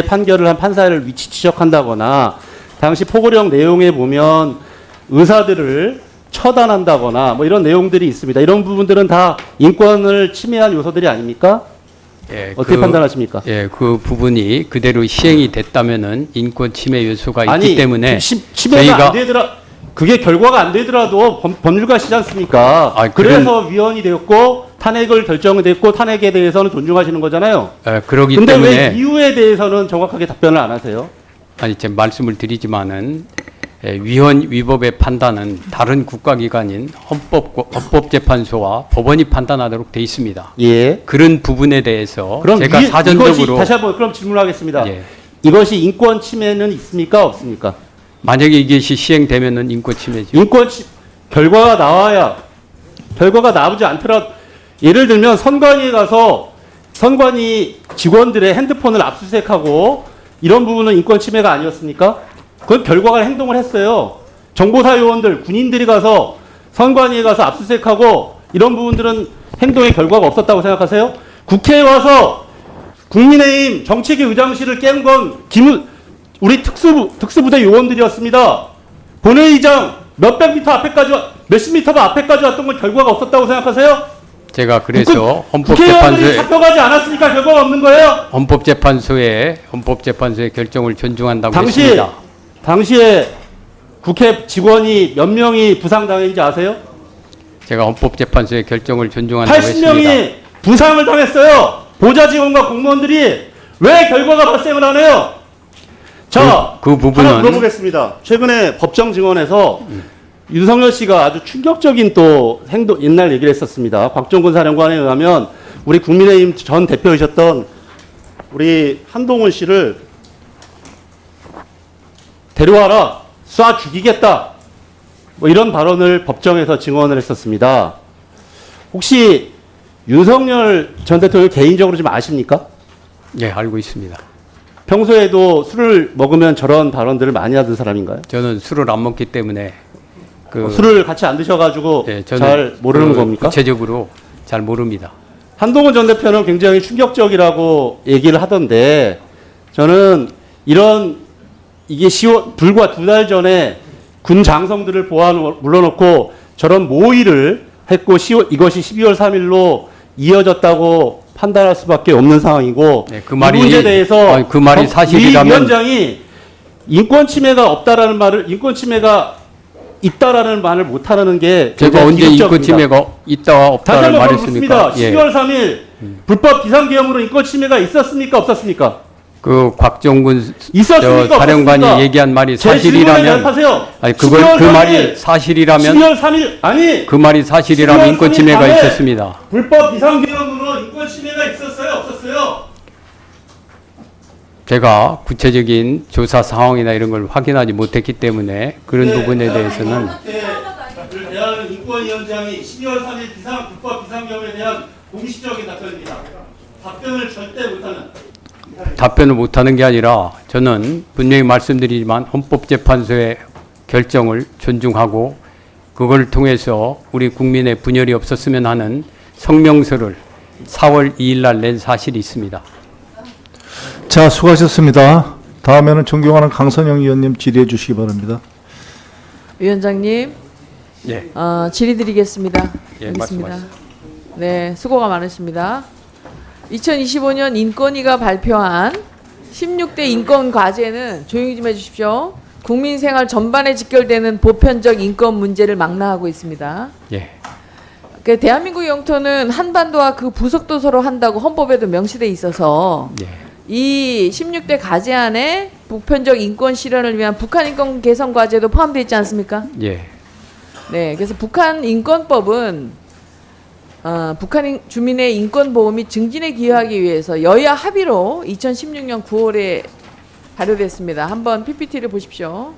판결을 한 판사를 위치 지적한다거나 당시 포고령 내용에 보면 의사들을 처단한다거나 뭐 이런 내용들이 있습니다. 이런 부분들은 다 인권을 침해한 요소들이 아닙니까? 예, 어떻게 판단하십니까? 예, 그 부분이 그대로 시행이 됐다면은 인권 침해 요소가 있기 때문에 침해가 안 되더라. 그게 결과가 안 되더라도 법률가시지 않습니까? 그래서 위헌이 되었고 탄핵을 결정됐고 탄핵에 대해서는 존중하시는 거잖아요. 그러기 근데 때문에 왜 이유에 대해서는 정확하게 답변을 안 하세요? 제가 말씀을 드리지만은 위헌 위법의 판단은 다른 국가기관인 헌법재판소와 법원이 판단하도록 돼 있습니다. 예. 그런 부분에 대해서 그럼 제가 사전적으로 다시 한번 그럼 질문하겠습니다. 예. 이것이 인권 침해는 있습니까? 없습니까? 만약에 이것이 시행되면은 인권 침해죠. 결과가 나오지 않더라도 예를 들면 선관위에 가서 선관위 직원들의 핸드폰을 압수수색하고 이런 부분은 인권 침해가 아니었습니까? 그건 결과가 행동을 했어요. 정보사 요원들, 군인들이 가서 선관위에 가서 압수수색하고 이런 부분들은 행동의 결과가 없었다고 생각하세요? 국회에 와서 국민의힘 정책위 의장실을 깬 건 우리 특수부대 요원들이었습니다. 본회의장 몇십 미터 앞에까지 왔던 건 결과가 없었다고 생각하세요? 제가 그래서 국회의원들이 잡혀가지 않았으니까 결과가 없는 거예요? 헌법재판소의 결정을 존중한다고 했습니다. 당시에 국회 직원이 몇 명이 부상당했는지 아세요? 제가 헌법재판소의 결정을 존중한다고 80명이 했습니다. 부상을 당했어요. 보좌 직원과 공무원들이 왜 결과가 발생을 안 해요? 자, 그 부분은 하나 물어보겠습니다. 최근에 법정 증언에서 윤석열 씨가 아주 충격적인 또 행동, 옛날 얘기를 했었습니다. 곽종근 사령관에 의하면 우리 국민의힘 전 대표이셨던 우리 한동훈 씨를 데려와라, 쏴 죽이겠다, 뭐 이런 발언을 법정에서 증언을 했었습니다. 혹시 윤석열 전 대통령 개인적으로 좀 아십니까? 예, 알고 있습니다. 평소에도 술을 먹으면 저런 발언들을 많이 하던 사람인가요? 저는 술을 안 먹기 때문에 술을 같이 안 드셔가지고 예, 저는 잘 모르는 겁니까? 구체적으로 잘 모릅니다. 한동훈 전 대표는 굉장히 충격적이라고 얘기를 하던데, 저는 이게 불과 2달 전에 군 장성들을 물러놓고 저런 모의를 했고 이것이 12월 3일로 이어졌다고 판단할 수밖에 없는 상황이고, 네, 그 말이, 이 문제에 대해서 그 말이 사실이라면, 이 위원장이 인권 침해가 없다라는 말을, 인권 침해가 있다라는 말을 못하는 게 제가 언제 비극적입니다. 인권 침해가 있다와 없다를 다시 한번 말했습니까? 묻습니다. 12월 3일 불법 비상계엄으로 인권 침해가 있었습니까? 없었습니까? 그 곽종근 있었습니까? 사령관이 없었습니까? 얘기한 말이 제 질문에 사실이라면, 대답하세요. 아니 12월 그 3일, 말이 사실이라면, 12월 3일 아니 그 말이 사실이라면 12월 인권 3일 침해가 밤에 있었습니다. 불법 비상계엄으로 인권 침해가 있었어요? 없었어요? 제가 구체적인 조사 상황이나 이런 걸 확인하지 못했기 때문에 그런 네, 부분에 대해서는 대한 인권위원장이 12월 3일 불법 비상계엄에 대한 공식적인 답변입니다. 답변을 절대 못하는. 답변을 못하는 게 아니라 저는 분명히 말씀드리지만 헌법재판소의 결정을 존중하고 그걸 통해서 우리 국민의 분열이 없었으면 하는 성명서를 4월 2일 날 낸 사실이 있습니다. 자, 수고하셨습니다. 다음에는 존경하는 강선영 의원님 질의해 주시기 바랍니다. 위원장님, 예. 질의드리겠습니다. 예, 알겠습니다. 말씀하시죠. 네, 수고가 많으십니다. 2025년 인권위가 발표한 16대 인권 과제는 조용히 좀 해주십시오. 국민 생활 전반에 직결되는 보편적 인권 문제를 망라하고 있습니다. 예. 그 대한민국 영토는 한반도와 그 부속도서로 한다고 헌법에도 명시돼 있어서 예. 이 16대 과제 안에 보편적 인권 실현을 위한 북한 인권 개선 과제도 포함되어 있지 않습니까? 예. 네, 그래서 북한 인권법은 북한 주민의 인권 보호 및 증진에 기여하기 위해서 여야 합의로 2016년 9월에 발효됐습니다. 한번 PPT를 보십시오.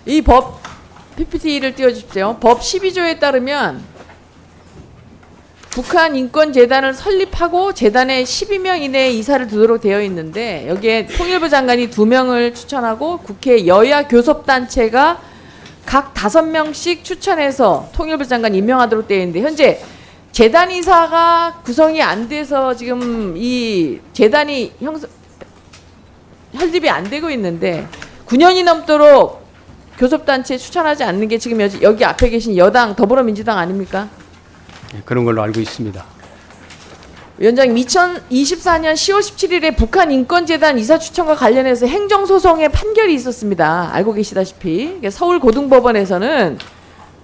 이 법 PPT를 띄워주십시오. 법 12조에 따르면 북한 인권재단을 설립하고 재단에 12명 이내의 이사를 두도록 되어 있는데 여기에 통일부 장관이 2명을 추천하고 국회 여야 교섭단체가 각 5명씩 추천해서 통일부 장관 임명하도록 되어 있는데 현재 재단 이사가 구성이 안 돼서 지금 이 재단이 설립이 안 되고 있는데 9년이 넘도록 교섭단체 추천하지 않는 게 지금 여기 앞에 계신 여당 더불어민주당 아닙니까? 예, 그런 걸로 알고 있습니다. 위원장님, 2024년 10월 17일에 북한 인권재단 이사 추천과 관련해서 행정소송의 판결이 있었습니다. 알고 계시다시피 서울고등법원에서는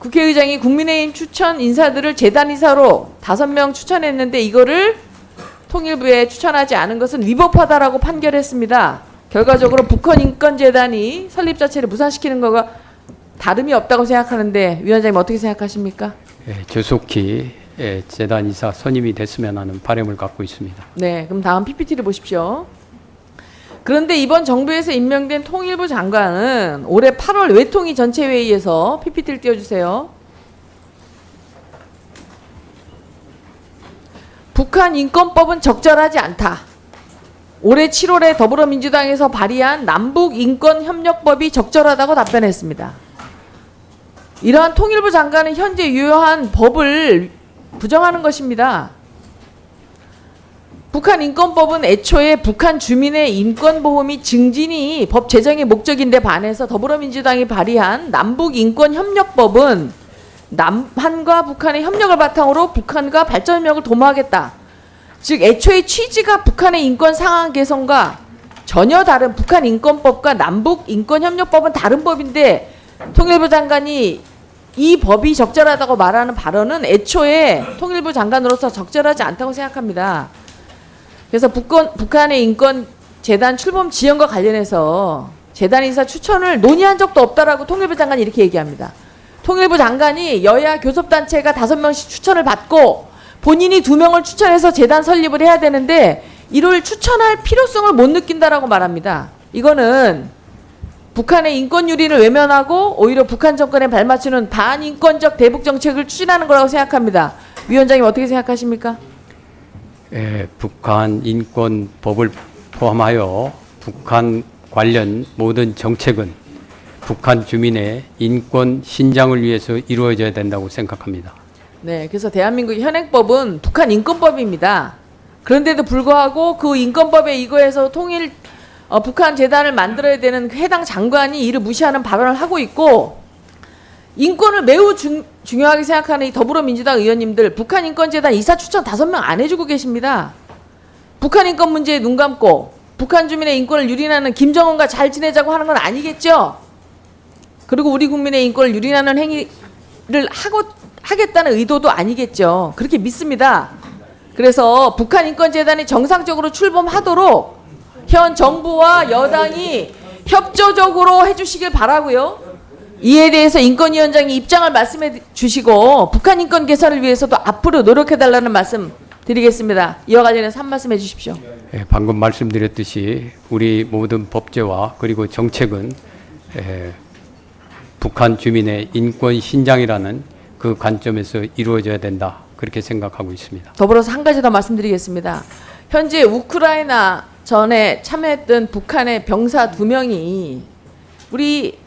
국회의장이 국민의힘 추천 인사들을 재단 이사로 5명 추천했는데 이거를 통일부에 추천하지 않은 것은 위법하다라고 판결했습니다. 결과적으로 북한 인권재단이 설립 자체를 무산시키는 거가 다름이 없다고 생각하는데 위원장님 어떻게 생각하십니까? 예, 조속히 재단 이사 선임이 됐으면 하는 바람을 갖고 있습니다. 네, 그럼 다음 PPT를 보십시오. 그런데 이번 정부에서 임명된 통일부 장관은 올해 8월 외통위 전체회의에서 PPT를 띄워주세요. 북한 인권법은 적절하지 않다. 올해 7월에 더불어민주당에서 발의한 남북인권협력법이 적절하다고 답변했습니다. 이러한 통일부 장관은 현재 유효한 법을 부정하는 것입니다. 북한 인권법은 애초에 북한 주민의 인권 보호 및 증진이 법 제정의 목적인데 반해서 더불어민주당이 발의한 남북인권협력법은 남한과 북한의 협력을 바탕으로 북한과 발전협력을 도모하겠다. 즉 애초에 취지가 북한의 인권 상황 개선과 전혀 다른 북한 인권법과 남북 인권협력법은 다른 법인데 통일부 장관이 이 법이 적절하다고 말하는 발언은 애초에 통일부 장관으로서 적절하지 않다고 생각합니다. 그래서 북한의 인권재단 출범 지연과 관련해서 재단 인사 추천을 논의한 적도 없다라고 통일부 장관이 이렇게 얘기합니다. 통일부 장관이 여야 교섭단체가 5명씩 추천을 받고 본인이 2명을 추천해서 재단 설립을 해야 되는데 이를 추천할 필요성을 못 느낀다라고 말합니다. 이거는 북한의 인권 유린을 외면하고 오히려 북한 정권에 발맞추는 반인권적 대북 정책을 추진하는 거라고 생각합니다. 위원장님 어떻게 생각하십니까? 북한 인권법을 포함하여 북한 관련 모든 정책은 북한 주민의 인권 신장을 위해서 이루어져야 된다고 생각합니다. 네, 그래서 대한민국의 현행법은 북한 인권법입니다. 그런데도 불구하고 그 인권법에 이거에서 북한 재단을 만들어야 되는 그 해당 장관이 이를 무시하는 발언을 하고 있고 인권을 매우 중요하게 생각하는 이 더불어민주당 의원님들 북한 인권재단 이사 추천 5명 안 해주고 계십니다. 북한 인권 문제에 눈 감고 북한 주민의 인권을 유린하는 김정은과 잘 지내자고 하는 건 아니겠죠? 그리고 우리 국민의 인권을 유린하는 행위를 하겠다는 의도도 아니겠죠. 그렇게 믿습니다. 그래서 북한 인권재단이 정상적으로 출범하도록 현 정부와 여당이 협조적으로 해주시길 바라고요. 이에 대해서 인권위원장이 입장을 말씀해 주시고 북한 인권 개선을 위해서도 앞으로 노력해달라는 말씀 드리겠습니다. 이와 관련해서 한 말씀 해주십시오. 방금 말씀드렸듯이 우리 모든 법제와 그리고 정책은 북한 주민의 인권 신장이라는 그 관점에서 이루어져야 된다. 그렇게 생각하고 있습니다. 더불어서 한 가지 더 말씀드리겠습니다. 현재 우크라이나 전에 참여했던 북한의 병사 2명이 우리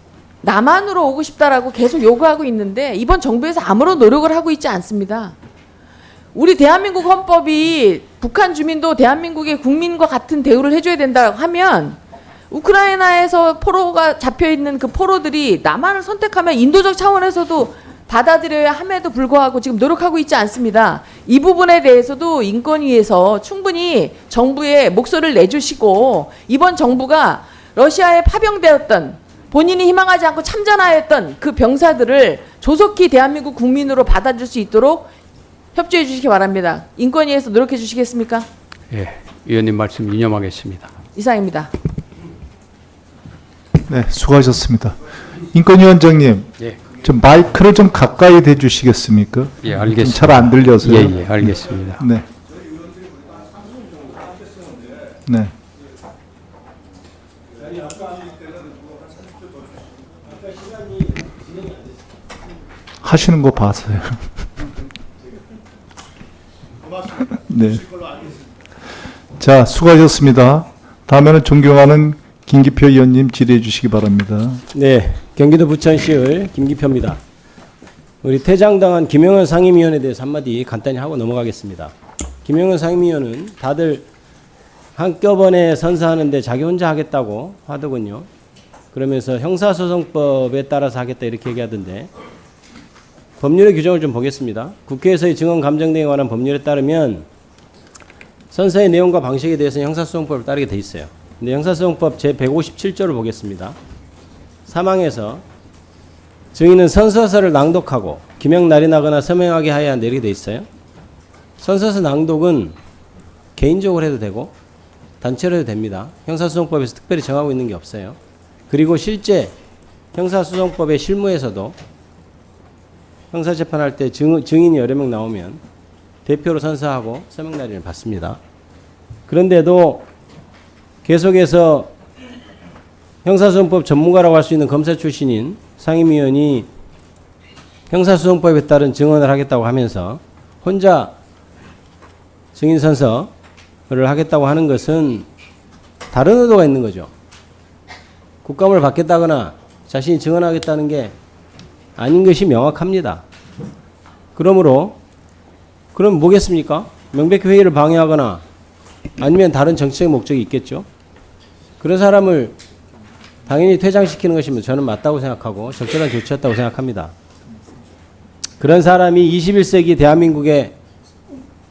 남한으로 오고 싶다라고 계속 요구하고 있는데 이번 정부에서 아무런 노력을 하고 있지 않습니다. 우리 대한민국 헌법이 북한 주민도 대한민국의 국민과 같은 대우를 해줘야 된다고 하면 우크라이나에서 포로가 잡혀있는 그 포로들이 남한을 선택하면 인도적 차원에서도 받아들여야 함에도 불구하고 지금 노력하고 있지 않습니다. 이 부분에 대해서도 인권위에서 충분히 정부에 목소리를 내주시고 이번 정부가 러시아에 파병되었던 본인이 희망하지 않고 참전하였던 그 병사들을 조속히 대한민국 국민으로 받아줄 수 있도록 협조해 주시기 바랍니다. 인권위에서 노력해 주시겠습니까? 예, 위원님 말씀 유념하겠습니다. 이상입니다. 네, 수고하셨습니다. 인권위원장님, 예. 좀 마이크를 좀 가까이 대주시겠습니까? 예, 알겠습니다. 잘 안 들려서요. 예, 예, 알겠습니다. 네. 네. 하시는 거 봐서요. 네. 자, 수고하셨습니다. 다음에는 존경하는 김기표 의원님 질의해 주시기 바랍니다. 네, 경기도 부천시의 김기표입니다. 우리 퇴장당한 김영현 상임위원에 대해서 한마디 간단히 하고 넘어가겠습니다. 김영현 상임위원은 다들 한꺼번에 선서하는데 자기 혼자 하겠다고 하더군요. 그러면서 형사소송법에 따라서 하겠다 이렇게 얘기하던데 법률의 규정을 좀 보겠습니다. 국회에서의 증언 감정 등에 관한 법률에 따르면 선서의 내용과 방식에 대해서는 형사소송법을 따르게 돼 있어요. 근데 형사소송법 제157조를 보겠습니다. 사망에서 증인은 선서서를 낭독하고 기명 날인하거나 서명하게 하여야 한다 이렇게 돼 있어요. 선서서 낭독은 개인적으로 해도 되고 단체로 해도 됩니다. 형사소송법에서 특별히 정하고 있는 게 없어요. 그리고 실제 형사소송법의 실무에서도 형사재판할 때 증인이 여러 명 나오면 대표로 선서하고 서명 날인을 받습니다. 그런데도 계속해서 형사소송법 전문가라고 할 수 있는 검사 출신인 상임위원이 형사소송법에 따른 증언을 하겠다고 하면서 혼자 증인 선서를 하겠다고 하는 것은 다른 의도가 있는 거죠. 국감을 받겠다거나 자신이 증언하겠다는 게 아닌 것이 명확합니다. 그러므로 그럼 뭐겠습니까? 명백히 회의를 방해하거나 아니면 다른 정치적 목적이 있겠죠. 그런 사람을 당연히 퇴장시키는 것이면 저는 맞다고 생각하고 적절한 조치였다고 생각합니다. 그런 사람이 21세기 대한민국의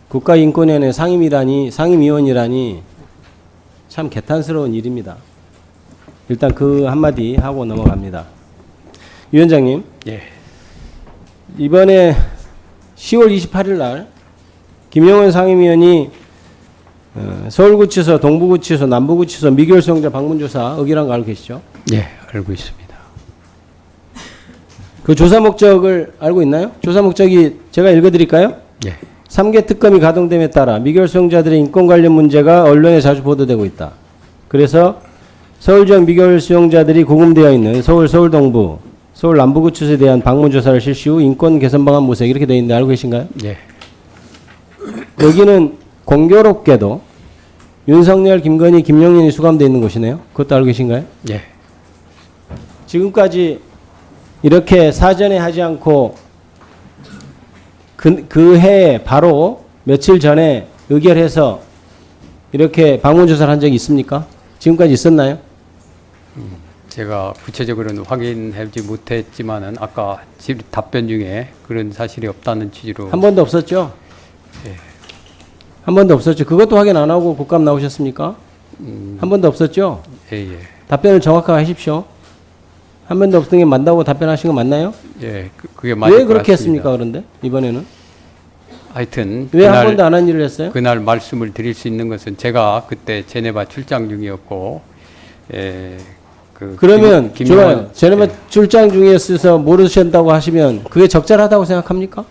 국가인권위원회 상임위원이라니 참 개탄스러운 일입니다. 일단 그 한마디 하고 넘어갑니다. 위원장님, 예. 이번에 10월 28일 날 김영원 상임위원이 서울구치소, 동부구치소, 남부구치소 미결수용자 방문조사 의결한 거 알고 계시죠? 예, 알고 있습니다. 그 조사 목적을 알고 있나요? 조사 목적이 제가 읽어드릴까요? 예. 3개 특검이 가동됨에 따라 미결수용자들의 인권 관련 문제가 언론에 자주 보도되고 있다. 그래서 서울 지역 미결수용자들이 구금되어 있는 서울 동부, 서울 남부구치소에 대한 방문조사를 실시 후 인권 개선 방안 모색 이렇게 되어 있는데 알고 계신가요? 예. 여기는 공교롭게도 윤석열, 김건희, 김용현이 수감되어 있는 곳이네요. 그것도 알고 계신가요? 예. 지금까지 이렇게 사전에 하지 않고 그 해에 바로 며칠 전에 의결해서 이렇게 방문조사를 한 적이 있습니까? 지금까지 있었나요? 제가 구체적으로는 확인하지 못했지만은 아까 답변 중에 그런 사실이 없다는 취지로 한 번도 없었죠? 예. 한 번도 없었죠. 그것도 확인 안 하고 국감 나오셨습니까? 한 번도 없었죠? 예, 예. 답변을 정확하게 하십시오. 한 번도 없던 게 맞다고 답변하신 거 맞나요? 예, 그게 맞을 왜 것 그렇게 같습니다. 했습니까? 그런데 이번에는 하여튼 왜 한 번도 안 한 일을 했어요? 그날 말씀을 드릴 수 있는 것은 제가 그때 제네바 출장 중이었고, 그러면 좋아요. 제네바 예. 출장 중에 있어서 모르신다고 하시면 그게 적절하다고 생각합니까?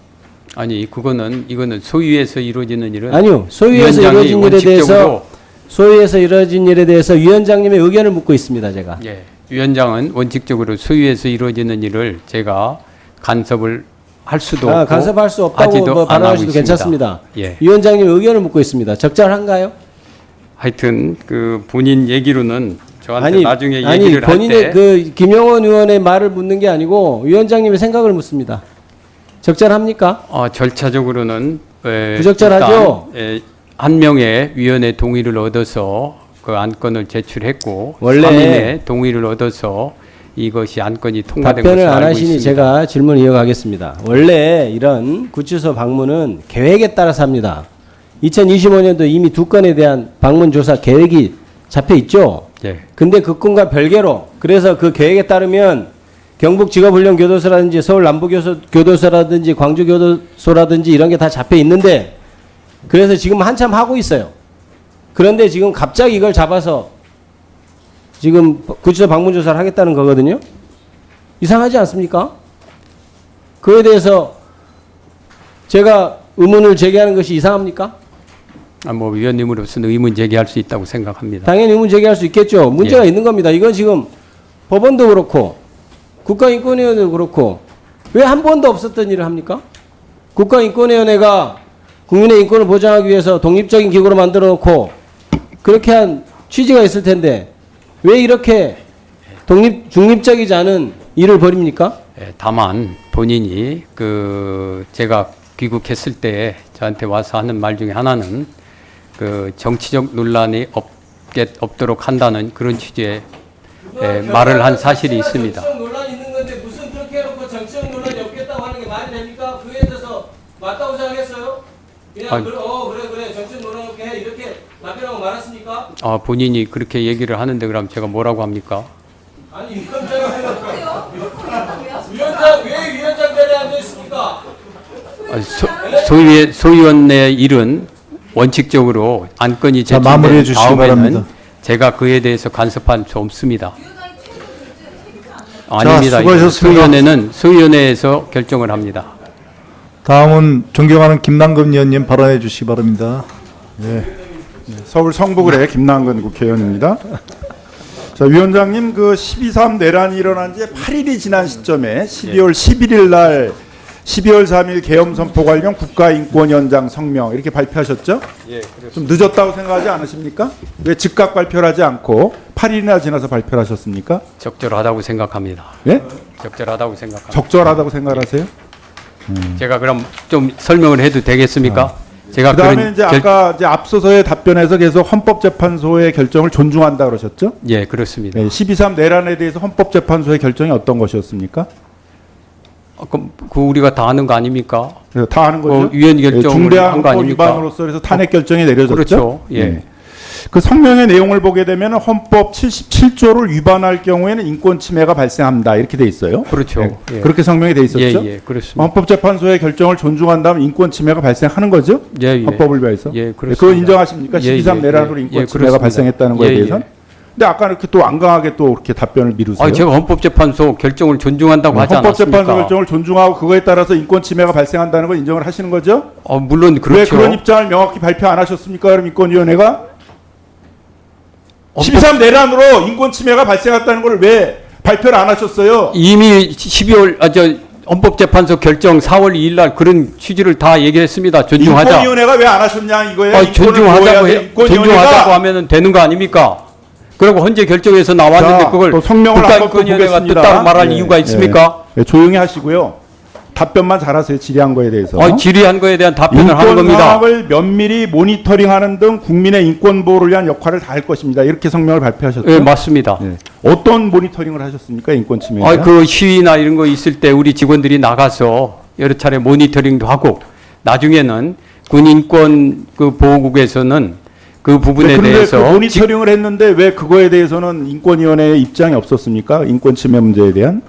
아니 이거는 소위에서 이루어지는 일은 아니요. 소위에서 위원장이 이루어진 일에 대해서 원칙적으로 소위에서 이루어진 일에 대해서 위원장님의 의견을 묻고 있습니다. 제가. 예, 위원장은 원칙적으로 소위에서 이루어지는 일을 제가 간섭을 할 수도 없고 간섭할 수 없다고 하지도 뭐 안 하고 발언하셔도 있습니다. 괜찮습니다. 예. 위원장님 의견을 묻고 있습니다. 적절한가요? 하여튼 그 본인 얘기로는 저한테 나중에 얘기를 할 본인의 때 그 김영원 의원의 말을 묻는 게 아니고 위원장님의 생각을 묻습니다. 적절합니까? 절차적으로는 부적절하죠? 일단, 한 명의 위원의 동의를 얻어서 그 안건을 제출했고 원래 3인의 동의를 얻어서 이것이 안건이 통과된 답변을 것으로 안 알고 하시니 있습니다. 제가 질문 이어가겠습니다. 원래 이런 구치소 방문은 계획에 따라서 합니다. 2025년도 이미 2건에 대한 방문 조사 계획이 잡혀 있죠. 예. 근데 그 건과 별개로 그래서 그 계획에 따르면 경북직업훈련교도소라든지 서울 남부교도소라든지 광주교도소라든지 이런 게 다 잡혀 있는데 그래서 지금 한참 하고 있어요. 그런데 지금 갑자기 이걸 잡아서 지금 구치소 방문조사를 하겠다는 거거든요. 이상하지 않습니까? 그에 대해서 제가 의문을 제기하는 것이 이상합니까? 뭐 위원님으로서는 의문 제기할 수 있다고 생각합니다. 당연히 의문 제기할 수 있겠죠. 문제가 예. 있는 겁니다. 이건 지금 법원도 그렇고 국가인권위원회도 그렇고 왜 한 번도 없었던 일을 합니까? 국가인권위원회가 국민의 인권을 보장하기 위해서 독립적인 기구로 만들어 놓고 그렇게 한 취지가 있을 텐데 왜 이렇게 중립적이지 않은 일을 벌입니까? 다만 본인이 제가 귀국했을 때 저한테 와서 하는 말 중에 하나는 그 정치적 논란이 없도록 한다는 그런 취지의 말을 한 사실이 있습니다. 정치적 논란이 있는 건데 무슨 그렇게 해놓고 정치적 논란이 없겠다고 하는 게 말이 됩니까? 그에 대해서 맞다고 생각했어요? 그냥 그래 정치적 논란 없게 해 이렇게 답변하고 말았습니까? 본인이 그렇게 얘기를 하는데 그럼 제가 뭐라고 합니까? 아니 위원장 왜 위원장 자리에 앉아 있습니까? 소위원의 일은 원칙적으로 안건이 마무리해 제출된 주시기 다음에는 바랍니다. 제가 그에 대해서 간섭할 수 없습니다. 자, 아닙니다. 수고하셨습니다. 소위원회에서 결정을 합니다. 다음은 존경하는 김남근 의원님 발언해 주시기 바랍니다. 서울 성북을의 김남근 국회의원입니다. 자, 위원장님 그 12.3 내란이 일어난 지 8일이 지난 시점에 12월 11일 날 12월 3일 계엄 선포 관련 국가인권위원장 성명 이렇게 발표하셨죠? 예, 좀 늦었다고 생각하지 않으십니까? 왜 즉각 발표를 하지 않고 8일이나 지나서 발표를 하셨습니까? 적절하다고 생각합니다. 예? 적절하다고 생각합니다. 적절하다고 생각하세요? 제가 그럼 좀 설명을 해도 되겠습니까? 제가 그다음에 이제 아까 이제 앞서서의 답변에서 계속 헌법재판소의 결정을 존중한다 그러셨죠? 예, 그렇습니다. 12.3 내란에 대해서 헌법재판소의 결정이 어떤 것이었습니까? 그 우리가 다 아는 거 아닙니까? 다 아는 거죠. 위원 결정을 중대한 한 거 헌법 아닙니까? 위반으로서 그래서 탄핵 결정이 내려졌죠. 그렇죠. 예. 그 성명의 내용을 보게 되면 헌법 77조를 위반할 경우에는 인권 침해가 발생합니다. 이렇게 돼 있어요. 그렇죠. 네. 예. 그렇게 성명이 돼 있었죠. 예, 그렇습니다. 헌법재판소의 결정을 존중한다면 인권 침해가 발생하는 거죠. 예. 헌법을 위해서. 예, 그렇습니다. 그거 인정하십니까? 12.3 내란으로 인권 침해가 발생했다는 거에 대해서는. 근데 아까 이렇게 또 안강하게 또 이렇게 답변을 미루세요. 제가 헌법재판소 결정을 존중한다고 하지 않았습니까? 헌법재판소 결정을 존중하고 그거에 따라서 인권 침해가 발생한다는 걸 인정을 하시는 거죠? 물론 그렇죠. 왜 그런 입장을 명확히 발표 안 하셨습니까? 그럼 인권위원회가 12.3 내란으로 인권 침해가 발생했다는 걸 왜 발표를 안 하셨어요? 이미 12월 헌법재판소 결정 4월 2일 날 그런 취지를 다 얘기했습니다. 존중하자. 인권위원회가 왜 안 하셨냐 이거예요? 존중하자고 하면은 되는 거 아닙니까? 그리고 헌재 결정에서 나왔는데 그걸 또 성명을 한번 또 국가인권위원회가 보겠습니다. 뜻다고 말할 예, 이유가 있습니까? 예, 조용히 하시고요. 답변만 잘하세요. 질의한 거에 대해서. 질의한 거에 대한 답변을 하는 인권 겁니다. 사항을 면밀히 모니터링하는 등 국민의 인권 보호를 위한 역할을 다할 것입니다. 이렇게 성명을 발표하셨죠? 예, 맞습니다. 예. 어떤 모니터링을 하셨습니까? 인권 침해에? 그 시위나 이런 거 있을 때 우리 직원들이 나가서 여러 차례 모니터링도 하고 나중에는 군 인권 그 보호국에서는 그 부분에 그런데 대해서 그 모니터링을 했는데 왜 그거에 대해서는 인권위원회의 입장이 없었습니까? 인권 침해 문제에 대한?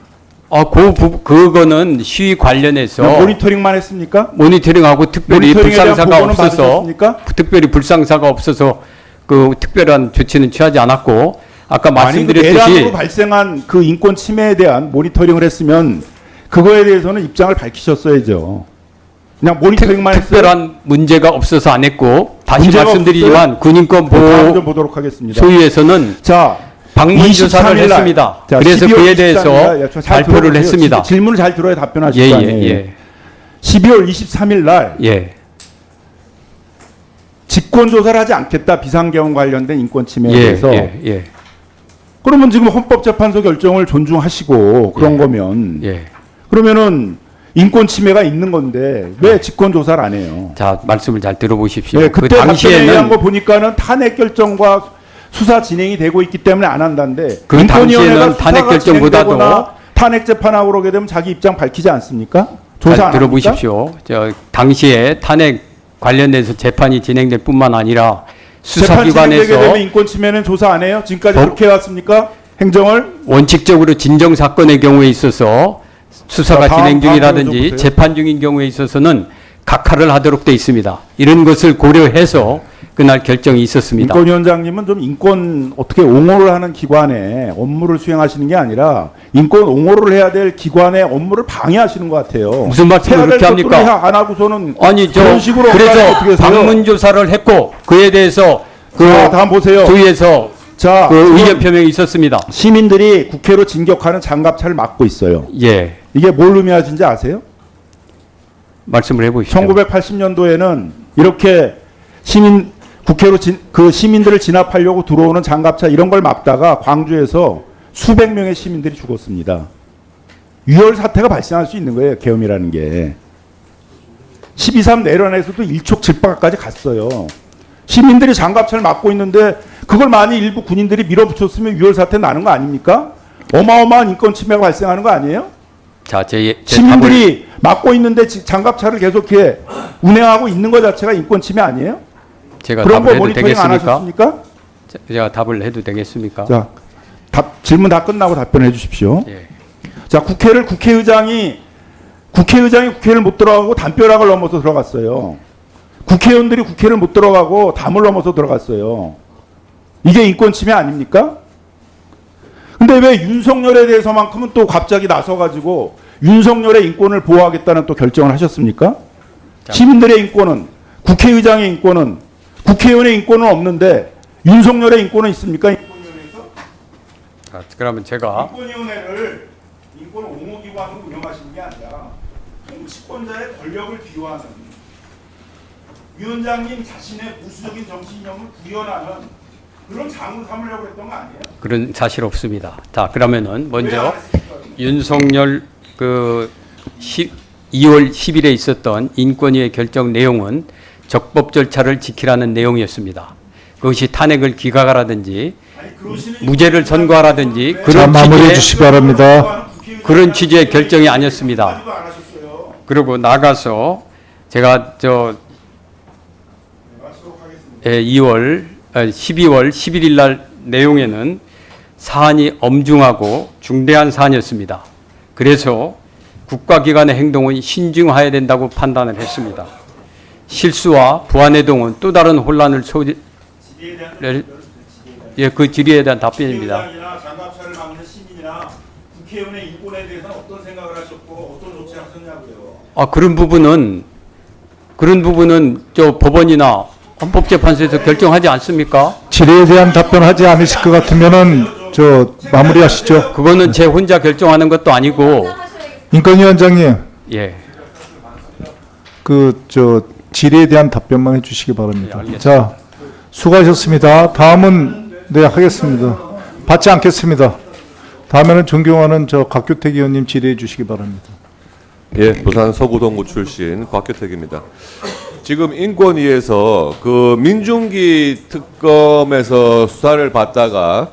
그거는 시위 관련해서 모니터링만 했습니까? 모니터링하고 특별히 모니터링에 대한 불상사가 보고는 없어서 받으셨습니까? 특별히 불상사가 없어서 그 특별한 조치는 취하지 않았고 아까 아니, 그 말씀드렸듯이 내란으로 발생한 그 인권 침해에 대한 모니터링을 했으면 그거에 대해서는 입장을 밝히셨어야죠. 그냥 모니터링만 했어요. 특별한 문제가 없어서 안 했고 다시 문제가 말씀드리지만 없었어요? 군인권 다음 좀 보호 보도록 하겠습니다. 소위에서는 자, 방문 조사를 23일 날. 했습니다. 자, 그래서 12월 그에 23일 대해서 날. 잘 발표를 들어보세요. 했습니다. 질문을 잘 들어야 답변하실 거 아니에요. 12월 23일 날 직권 조사를 하지 않겠다. 비상계엄 관련된 인권 침해에 대해서. 그러면 지금 헌법재판소 결정을 존중하시고 그런 거면 그러면은 인권 침해가 있는 건데 왜 직권 조사를 안 해요? 자, 말씀을 잘 들어보십시오. 네, 그 그때 답변에 의한 당시에는 거 보니까는 탄핵 결정과 수사 진행이 되고 있기 때문에 안 한다는데 그 인권위원회가 당시에는 탄핵 결정보다도 탄핵 재판하고 그러게 되면 자기 입장 밝히지 않습니까? 조사 잘 안 합니까? 들어보십시오. 당시에 탄핵 관련돼서 재판이 진행될 뿐만 아니라 재판 진행되게 수사기관에서 되면 인권 침해는 조사 안 해요? 지금까지 그렇게 해왔습니까? 행정을? 원칙적으로 진정 사건의 경우에 있어서 수사가 자, 다음 진행 중이라든지 좀 보세요. 재판 중인 경우에 있어서는 각하를 하도록 돼 있습니다. 이런 것을 고려해서 그날 결정이 있었습니다. 인권위원장님은 좀 인권 어떻게 옹호를 하는 기관에 업무를 수행하시는 게 아니라 인권 옹호를 해야 될 기관의 업무를 방해하시는 것 같아요. 무슨 말씀을 해야 될 그렇게 것들을 합니까? 안 하고서는 아니 그런 식으로 그래서 어떻게 하세요? 방문 조사를 했고 그에 대해서 자, 다음 보세요. 조위에서 자, 그 의견 표명이 있었습니다. 시민들이 국회로 진격하는 장갑차를 막고 있어요. 예. 이게 뭘 의미하는지 아세요? 말씀을 해보시죠. 1980년도에는 이렇게 국회로 시민들을 진압하려고 들어오는 장갑차 이런 걸 막다가 광주에서 수백 명의 시민들이 죽었습니다. 유혈 사태가 발생할 수 있는 거예요. 계엄이라는 게. 12.3 내란에서도 일촉즉발까지 갔어요. 시민들이 장갑차를 막고 있는데 그걸 만약 일부 군인들이 밀어붙였으면 유혈 사태 나는 거 아닙니까? 어마어마한 인권 침해가 발생하는 거 아니에요? 자, 제 시민들이 막고 있는데 장갑차를 계속 이렇게 운행하고 있는 것 자체가 인권 침해 아니에요? 제가 그런 거 답을 해도 모니터링 안 되겠습니까? 하셨습니까? 제가 답을 해도 되겠습니까? 자, 질문 다 끝나고 답변해 주십시오. 예. 자, 국회의장이 국회를 못 들어가고 담벼락을 넘어서 들어갔어요. 국회의원들이 국회를 못 들어가고 담을 넘어서 들어갔어요. 이게 인권 침해 아닙니까? 근데 왜 윤석열에 대해서만큼은 또 갑자기 나서가지고 윤석열의 인권을 보호하겠다는 또 결정을 하셨습니까? 시민들의 인권은, 국회의장의 인권은, 국회의원의 인권은 없는데 윤석열의 인권은 있습니까? 인권위원회에서? 자, 그러면 제가 인권위원회를 인권 옹호기관으로 운영하시는 게 아니라 정치권자의 권력을 비호하는 위원장님 자신의 보수적인 정치 이념을 구현하는 그런 장으로 삼으려고 했던 거 아니에요? 그런 사실 없습니다. 자, 그러면은 먼저 윤석열 2월 10일에 있었던 인권위의 결정 내용은 적법 절차를 지키라는 내용이었습니다. 그것이 탄핵을 기각하라든지 무죄를 선고하라든지 그런 마무리해 주시기 바랍니다. 그런 취지의 결정이 아니었습니다. 그리고 나가서 제가 2월 12월 11일 날 내용에는 사안이 엄중하고 중대한 사안이었습니다. 그래서 국가기관의 행동은 신중해야 된다고 판단을 했습니다. 실수와 부안해동은 또 다른 혼란을 그 질의에 대한 답변입니다. 장갑차를 막는 시민이나 국회의원의 인권에 대해서는 어떤 생각을 하셨고 어떤 조치를 하셨냐고요. 그런 부분은 저 법원이나 헌법재판소에서 결정하지 않습니까? 질의에 대한 답변하지 않으실 것 같으면은 저 마무리하시죠. 그거는 제 혼자 결정하는 것도 아니고. 인권위원장님, 예. 질의에 대한 답변만 해주시기 바랍니다. 예, 알겠습니다. 자, 수고하셨습니다. 다음은 하겠습니다. 받지 않겠습니다. 다음에는 존경하는 곽규택 의원님 질의해 주시기 바랍니다. 예, 부산 서구동구 출신 곽규택입니다. 지금 인권위에서 그 민중기 특검에서 수사를 받다가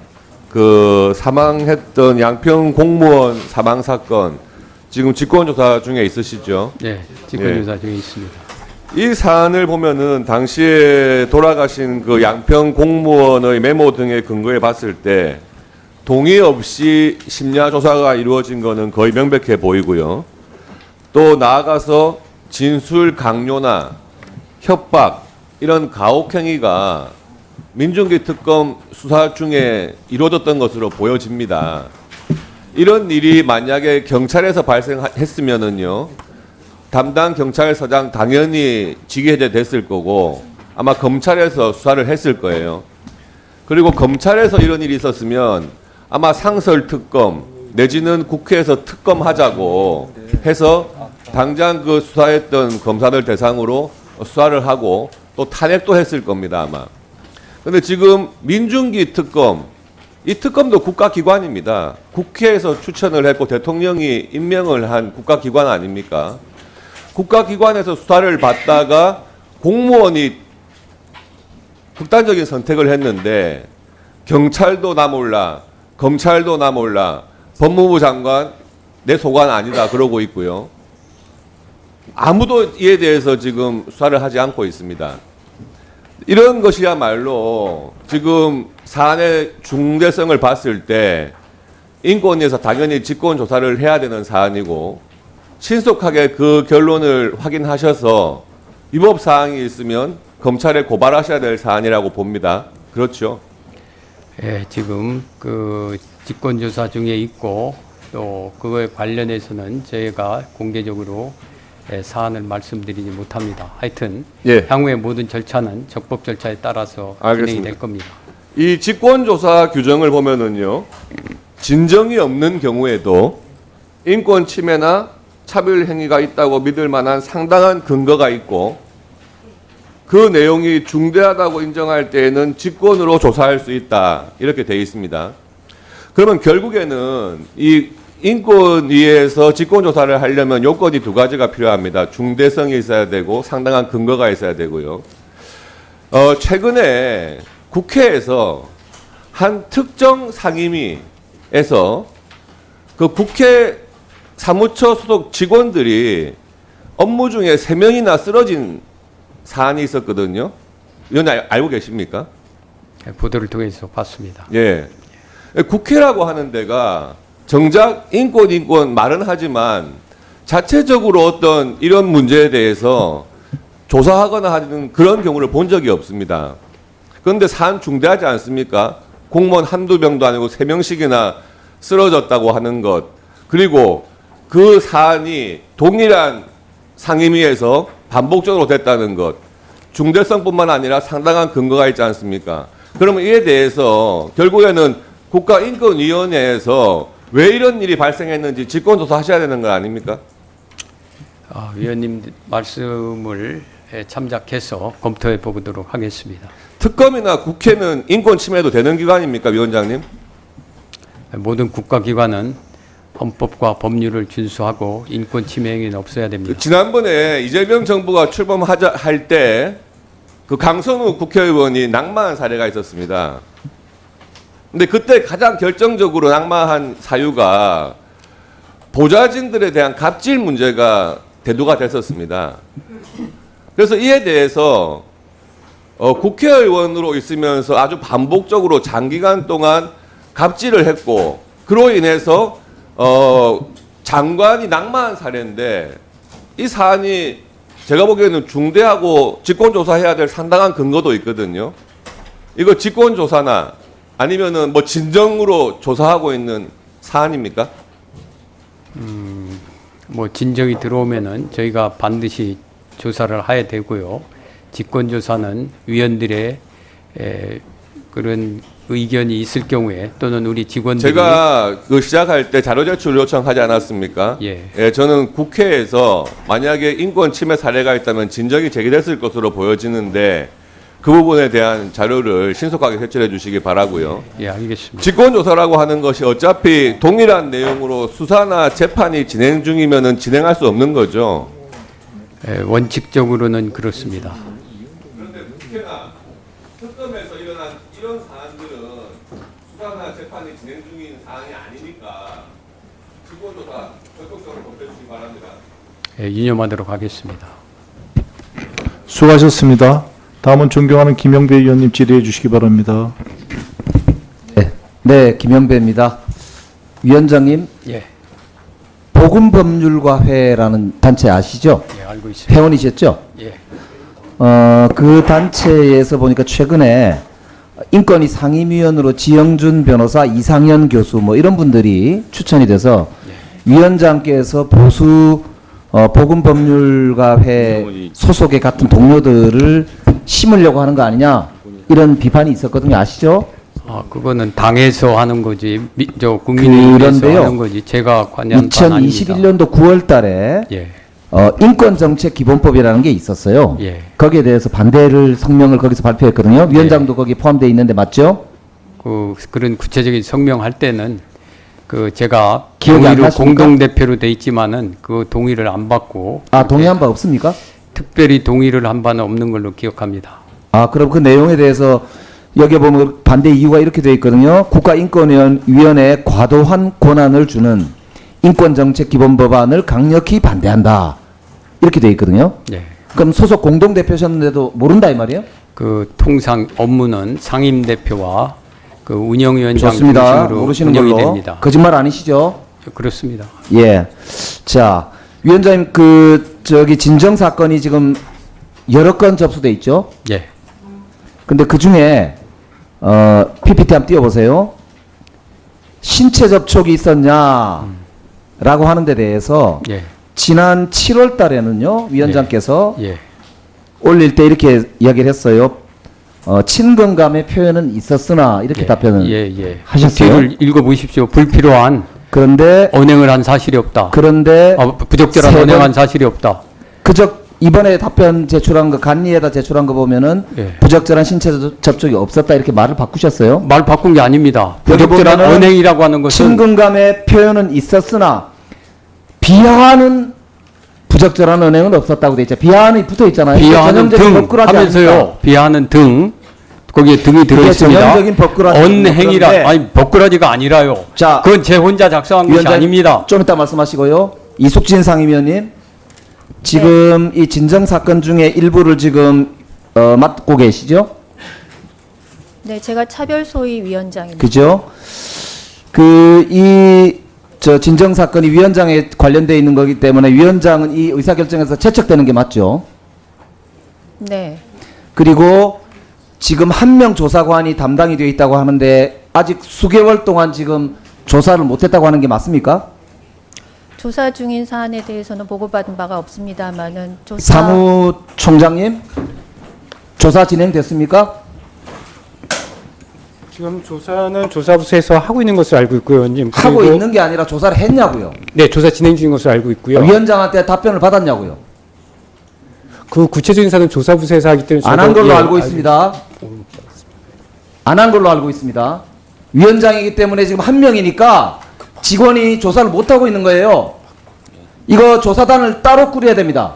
그 사망했던 양평 공무원 사망 사건 지금 직권조사 중에 있으시죠? 네, 직권조사 중에 있습니다. 이 사안을 보면은 당시에 돌아가신 그 양평 공무원의 메모 등의 근거에 봤을 때 동의 없이 심야 조사가 이루어진 것은 거의 명백해 보이고요. 또 나아가서 진술 강요나 협박 이런 가혹 행위가 민중기 특검 수사 중에 이루어졌던 것으로 보여집니다. 이런 일이 만약에 경찰에서 발생했으면은요, 담당 경찰서장 당연히 직위해제됐을 거고 아마 검찰에서 수사를 했을 거예요. 그리고 검찰에서 이런 일이 있었으면 아마 상설 특검 내지는 국회에서 특검하자고 해서 당장 그 수사했던 검사들 대상으로 수사를 하고 또 탄핵도 했을 겁니다, 아마. 근데 지금 민중기 특검, 이 특검도 국가기관입니다. 국회에서 추천을 했고 대통령이 임명을 한 국가기관 아닙니까? 국가기관에서 수사를 받다가 공무원이 극단적인 선택을 했는데 경찰도 나 몰라, 검찰도 나 몰라, 법무부 장관 내 소관 아니다 그러고 있고요. 아무도 이에 대해서 지금 수사를 하지 않고 있습니다. 이런 것이야말로 지금 사안의 중대성을 봤을 때 인권위에서 당연히 직권조사를 해야 되는 사안이고 신속하게 그 결론을 확인하셔서 위법 사항이 있으면 검찰에 고발하셔야 될 사안이라고 봅니다. 그렇죠? 예, 지금 그 직권조사 중에 있고 또 그거에 관련해서는 저희가 공개적으로 사안을 말씀드리지 못합니다. 하여튼 예. 향후의 모든 절차는 적법 절차에 따라서 진행이 될 겁니다. 이 직권조사 규정을 보면은요, 진정이 없는 경우에도 인권 침해나 차별 행위가 있다고 믿을 만한 상당한 근거가 있고 그 내용이 중대하다고 인정할 때에는 직권으로 조사할 수 있다 이렇게 되어 있습니다. 그러면 결국에는 이 인권위에서 직권조사를 하려면 요건이 두 가지가 필요합니다. 중대성이 있어야 되고 상당한 근거가 있어야 되고요. 최근에 국회에서 한 특정 상임위에서 그 국회 사무처 소속 직원들이 업무 중에 3명이나 쓰러진 사안이 있었거든요. 위원님 알고 계십니까? 보도를 통해서 봤습니다. 예. 국회라고 하는 데가 정작 인권 말은 하지만 자체적으로 어떤 이런 문제에 대해서 조사하거나 하는 그런 경우를 본 적이 없습니다. 그런데 사안 중대하지 않습니까? 공무원 한두 명도 아니고 3명씩이나 쓰러졌다고 하는 것. 그리고 그 사안이 동일한 상임위에서 반복적으로 됐다는 것. 중대성뿐만 아니라 상당한 근거가 있지 않습니까? 그러면 이에 대해서 결국에는 국가인권위원회에서 왜 이런 일이 발생했는지 직권조사 하셔야 되는 거 아닙니까? 위원님 말씀을 참작해서 검토해 보도록 하겠습니다. 특검이나 국회는 인권 침해도 되는 기관입니까, 위원장님? 모든 국가기관은 헌법과 법률을 준수하고 인권 침해 행위는 없어야 됩니다. 지난번에 이재명 정부가 출범할 때 그 강선우 국회의원이 낙마한 사례가 있었습니다. 근데 그때 가장 결정적으로 낙마한 사유가 보좌진들에 대한 갑질 문제가 대두가 됐었습니다. 그래서 이에 대해서 국회의원으로 있으면서 아주 반복적으로 장기간 동안 갑질을 했고 그로 인해서 장관이 낙마한 사례인데 이 사안이 제가 보기에는 중대하고 직권조사해야 될 상당한 근거도 있거든요. 이거 직권조사나 아니면은 뭐 진정으로 조사하고 있는 사안입니까? 뭐 진정이 들어오면은 저희가 반드시 조사를 해야 되고요. 직권조사는 위원들의 그런 의견이 있을 경우에 또는 우리 직원들이 제가 그 시작할 때 자료 제출 요청하지 않았습니까? 예. 저는 국회에서 만약에 인권 침해 사례가 있다면 진정이 제기됐을 것으로 보여지는데 그 부분에 대한 자료를 신속하게 제출해 주시기 바라고요. 예, 알겠습니다. 직권조사라고 하는 것이 어차피 동일한 내용으로 수사나 재판이 진행 중이면은 진행할 수 없는 거죠. 예, 원칙적으로는 그렇습니다. 그런데 국회나 특검에서 일어난 이런 사안들은 수사나 재판이 진행 중인 사안이 아니니까 직권조사 적극적으로 검토해 주시기 바랍니다. 예, 유념하도록 하겠습니다. 수고하셨습니다. 다음은 존경하는 김영배 의원님 질의해 주시기 바랍니다. 네, 김영배입니다. 위원장님, 예. 복음법률가회라는 단체 아시죠? 예, 알고 있습니다. 회원이셨죠? 예. 그 단체에서 보니까 최근에 인권위 상임위원으로 지영준 변호사, 이상현 교수 뭐 이런 분들이 추천이 돼서 위원장께서 보수 복음법률가회 소속의 같은 동료들을 심으려고 하는 거 아니냐 이런 비판이 있었거든요. 아시죠? 그거는 당에서 하는 거지, 국민의힘에서 하는 거지. 제가 관여한 바는 아닙니다. 2021년도 9월 달에 예. 인권정책기본법이라는 게 있었어요. 예. 거기에 대해서 반대를 성명을 거기서 발표했거든요. 위원장도 거기에 포함되어 있는데 맞죠? 그런 구체적인 성명할 때는 제가 기억이 안 동의로 나십니까? 공동대표로 돼 있지만은 그 동의를 안 받고 동의한 바 없습니까? 특별히 동의를 한 바는 없는 걸로 기억합니다. 그럼 그 내용에 대해서 여기에 보면 반대 이유가 이렇게 되어 있거든요. 국가인권위원회에 과도한 권한을 주는 인권정책기본법안을 강력히 반대한다. 이렇게 되어 있거든요. 예. 그럼 소속 공동대표셨는데도 모른다 이 말이에요? 통상 업무는 상임대표와 운영위원장 좋습니다. 중심으로 모르시는 운영이 걸로. 됩니다. 거짓말 아니시죠? 그렇습니다. 예. 자, 위원장님 진정 사건이 지금 여러 건 접수돼 있죠? 예. 근데 그 중에 PPT 한번 띄워보세요. 신체 접촉이 있었냐라고 하는 데 대해서 예. 지난 7월 달에는요 위원장께서 예. 올릴 때 이렇게 이야기를 했어요. 친근감의 표현은 있었으나 이렇게 답변을 하셨어요. PPT를 읽어보십시오. 불필요한 그런데 언행을 한 사실이 없다. 그런데 부적절한 언행한 사실이 없다. 이번에 답변 제출한 거 간리에다 제출한 거 보면은 부적절한 신체 접촉이 없었다 이렇게 말을 바꾸셨어요. 말 바꾼 게 아닙니다. 부적절한 언행이라고 하는 것은 친근감의 표현은 있었으나 비하하는 부적절한 언행은 없었다고 돼 있죠. 비하하는 붙어 있잖아요. 비하하는 등 하면서요. 비하하는 등 거기에 등이 들어 있습니다. 전형적인 법꾸라지. 언행이라 법꾸라지가 아니라요. 자, 그건 제 혼자 작성한 것이 아닙니다. 좀 이따 말씀하시고요. 이숙진 상임위원님. 지금 이 진정 사건 중에 일부를 지금 맡고 계시죠? 네, 제가 차별소위 위원장입니다. 그죠? 진정 사건이 위원장에 관련되어 있는 거기 때문에 위원장은 이 의사결정에서 채척되는 게 맞죠? 네. 그리고 지금 한 명 조사관이 담당이 되어 있다고 하는데 아직 수개월 동안 지금 조사를 못했다고 하는 게 맞습니까? 조사 중인 사안에 대해서는 보고받은 바가 없습니다만은 사무총장님, 조사 진행됐습니까? 지금 조사는 조사부서에서 하고 있는 것으로 알고 있고요, 의원님. 하고 있는 게 아니라 조사를 했냐고요? 네, 조사 진행 중인 것으로 알고 있고요. 위원장한테 답변을 받았냐고요? 그 구체적인 사안은 조사부서에서 하기 때문에 안 한 걸로 알고 있습니다. 안 한 걸로 알고 있습니다. 위원장이기 때문에 지금 한 명이니까 직원이 조사를 못하고 있는 거예요. 이거 조사단을 따로 꾸려야 됩니다.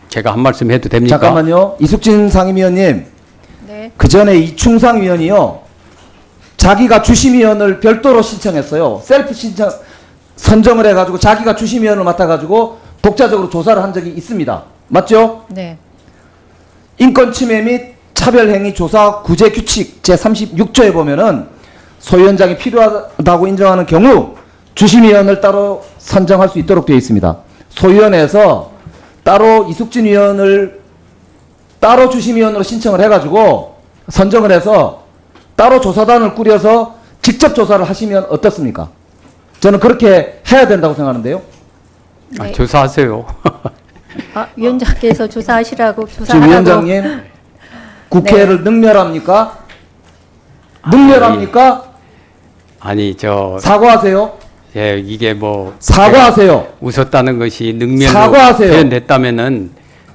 제가 한 말씀 해도 됩니까? 잠깐만요. 이숙진 상임위원님. 네. 그 전에 이충상 위원이요. 자기가 주심위원을 별도로 신청했어요. 셀프 신청 선정을 해가지고 자기가 주심위원을 맡아가지고 독자적으로 조사를 한 적이 있습니다. 맞죠? 네. 인권 침해 및 차별행위 조사 구제 규칙 제36조에 보면은 소위원장이 필요하다고 인정하는 경우 주심위원을 따로 선정할 수 있도록 되어 있습니다. 소위원회에서 따로 이숙진 위원을 따로 주심위원으로 신청을 해가지고 선정을 해서 따로 조사단을 꾸려서 직접 조사를 하시면 어떻습니까? 저는 그렇게 해야 된다고 생각하는데요. 아, 조사하세요. 위원장께서 조사하시라고 지금 조사하라고. 위원장님 국회를 능멸합니까? 능멸합니까? 아니 저 사과하세요. 예, 이게 뭐 사과하세요. 웃었다는 것이 능멸로 사과하세요. 표현됐다면은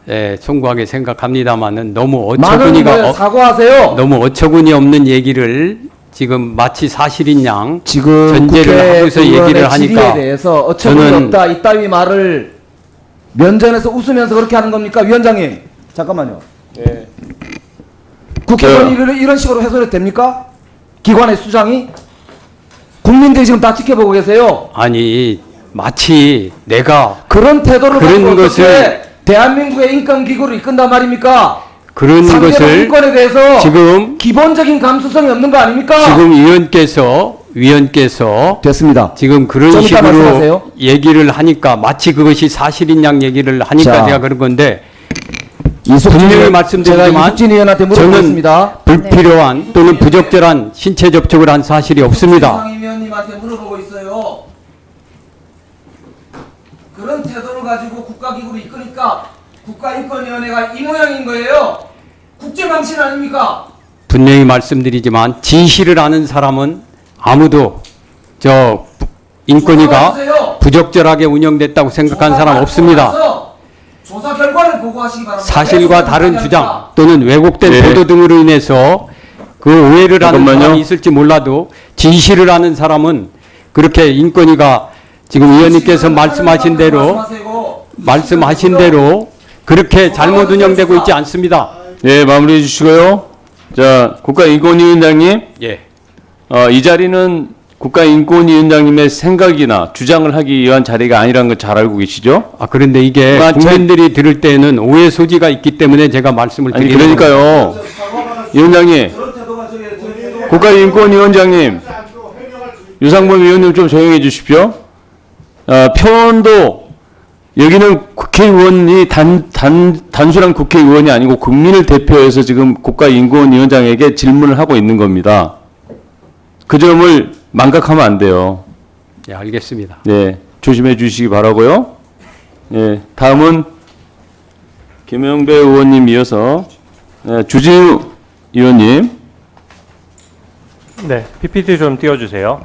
예, 송구하게 생각합니다만은 너무 많은 거예요. 어처구니가 사과하세요. 너무 어처구니 없는 얘기를 지금 마치 사실인 양 지금 전제를 하고서 얘기를 하니까 질의에 대해서 어처구니 저는 없다 이따위 말을 면전에서 웃으면서 그렇게 하는 겁니까? 위원장님 잠깐만요. 네. 국회의원이 이런 식으로 해소해도 됩니까? 기관의 수장이? 국민들이 지금 다 지켜보고 계세요. 아니 마치 내가 그런 태도를 그런 가지고 것을 어떻게 대한민국의 인권기구를 이끈단 말입니까? 그런 상대방 것을 인권에 대해서 지금 기본적인 감수성이 없는 거 아닙니까? 지금 위원께서 됐습니다. 지금 그런 좀 이따 식으로 말씀하세요. 얘기를 하니까 마치 그것이 사실인 양 얘기를 하니까 자, 제가 그런 건데 이숙진 분명히 의원, 말씀드리지만 제가 이숙진 의원한테 저는 물어보겠습니다. 불필요한 또는 부적절한 신체 접촉을 한 사실이 없습니다. 상임위원님한테 물어보고 있어요. 그런 태도를 가지고 국가기구를 이끄니까 국가인권위원회가 이 모양인 거예요. 국제망신 아닙니까? 분명히 말씀드리지만 진실을 아는 사람은 아무도 저 인권위가 조사해주세요. 부적절하게 운영됐다고 생각한 사람 없습니다. 조사 결과를 보고하시기 바랍니다. 사실과 다른 주장 또는 왜곡된 네. 보도 등으로 인해서 그 오해를 하는 잠깐만요. 사람이 있을지 몰라도 진실을 아는 사람은 그렇게 인권위가 지금 의원님께서 말씀하신 대로 그렇게 잘못 운영되고 있지 않습니다. 예, 마무리해 주시고요. 자, 국가인권위원장님. 예. 이 자리는 국가인권위원장님의 생각이나 주장을 하기 위한 자리가 아니라는 걸 잘 알고 계시죠? 아, 그런데 이게 국민들이 들을 때는 오해 소지가 있기 때문에 제가 말씀을 아니, 드리는 그러니까요. 위원장님. 국가인권위원장님. 유상범 위원님 좀 조용해 주십시오. 표현도 여기는 국회의원이 단순한 국회의원이 아니고 국민을 대표해서 지금 국가인권위원장에게 질문을 하고 있는 겁니다. 그 점을 망각하면 안 돼요. 예, 알겠습니다. 네, 조심해 주시기 바라고요. 예, 다음은 김영배 의원님 이어서 주진우 의원님. 네, PPT 좀 띄워주세요.